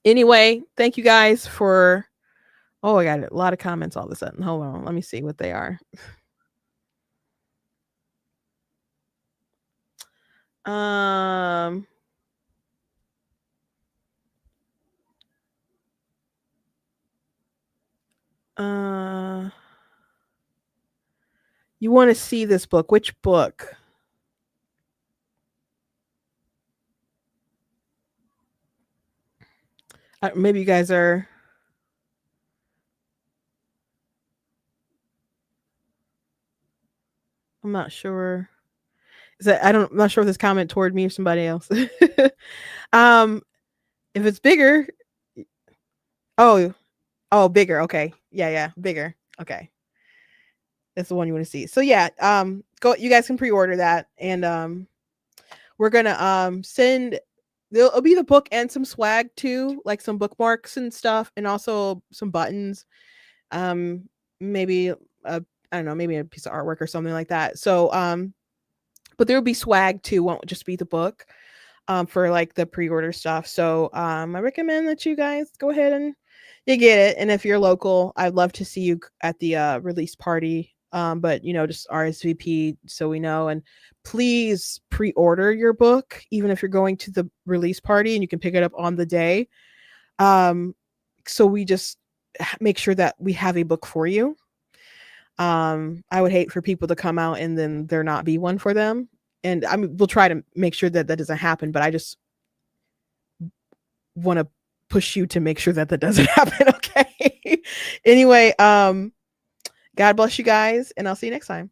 Anyway, thank you guys for... Oh, I got a lot of comments all of a sudden. Hold on. Let me see what they are. You want to see this book? Which book? Maybe you guys are... I'm not sure. I'm not sure if this comment toward me or somebody else. If it's Bigger. Oh, Bigger. Okay. Yeah. Bigger. Okay. That's the one you want to see. So yeah, go. You guys can pre-order that, and we're gonna send. There'll be the book and some swag too, like some bookmarks and stuff, and also some buttons. Maybe I don't know, maybe a piece of artwork or something like that. So but there will be swag too. Won't just be the book for like the pre-order stuff. So I recommend that you guys go ahead and you get it. And if you're local, I'd love to see you at the release party. But just RSVP so we know. And please pre-order your book, even if you're going to the release party and you can pick it up on the day. So we just make sure that we have a book for you. I would hate for people to come out and then there not be one for them. And I mean, we'll try to make sure that that doesn't happen, but I just want to push you to make sure that that doesn't happen. Okay. Anyway, God bless you guys, and I'll see you next time.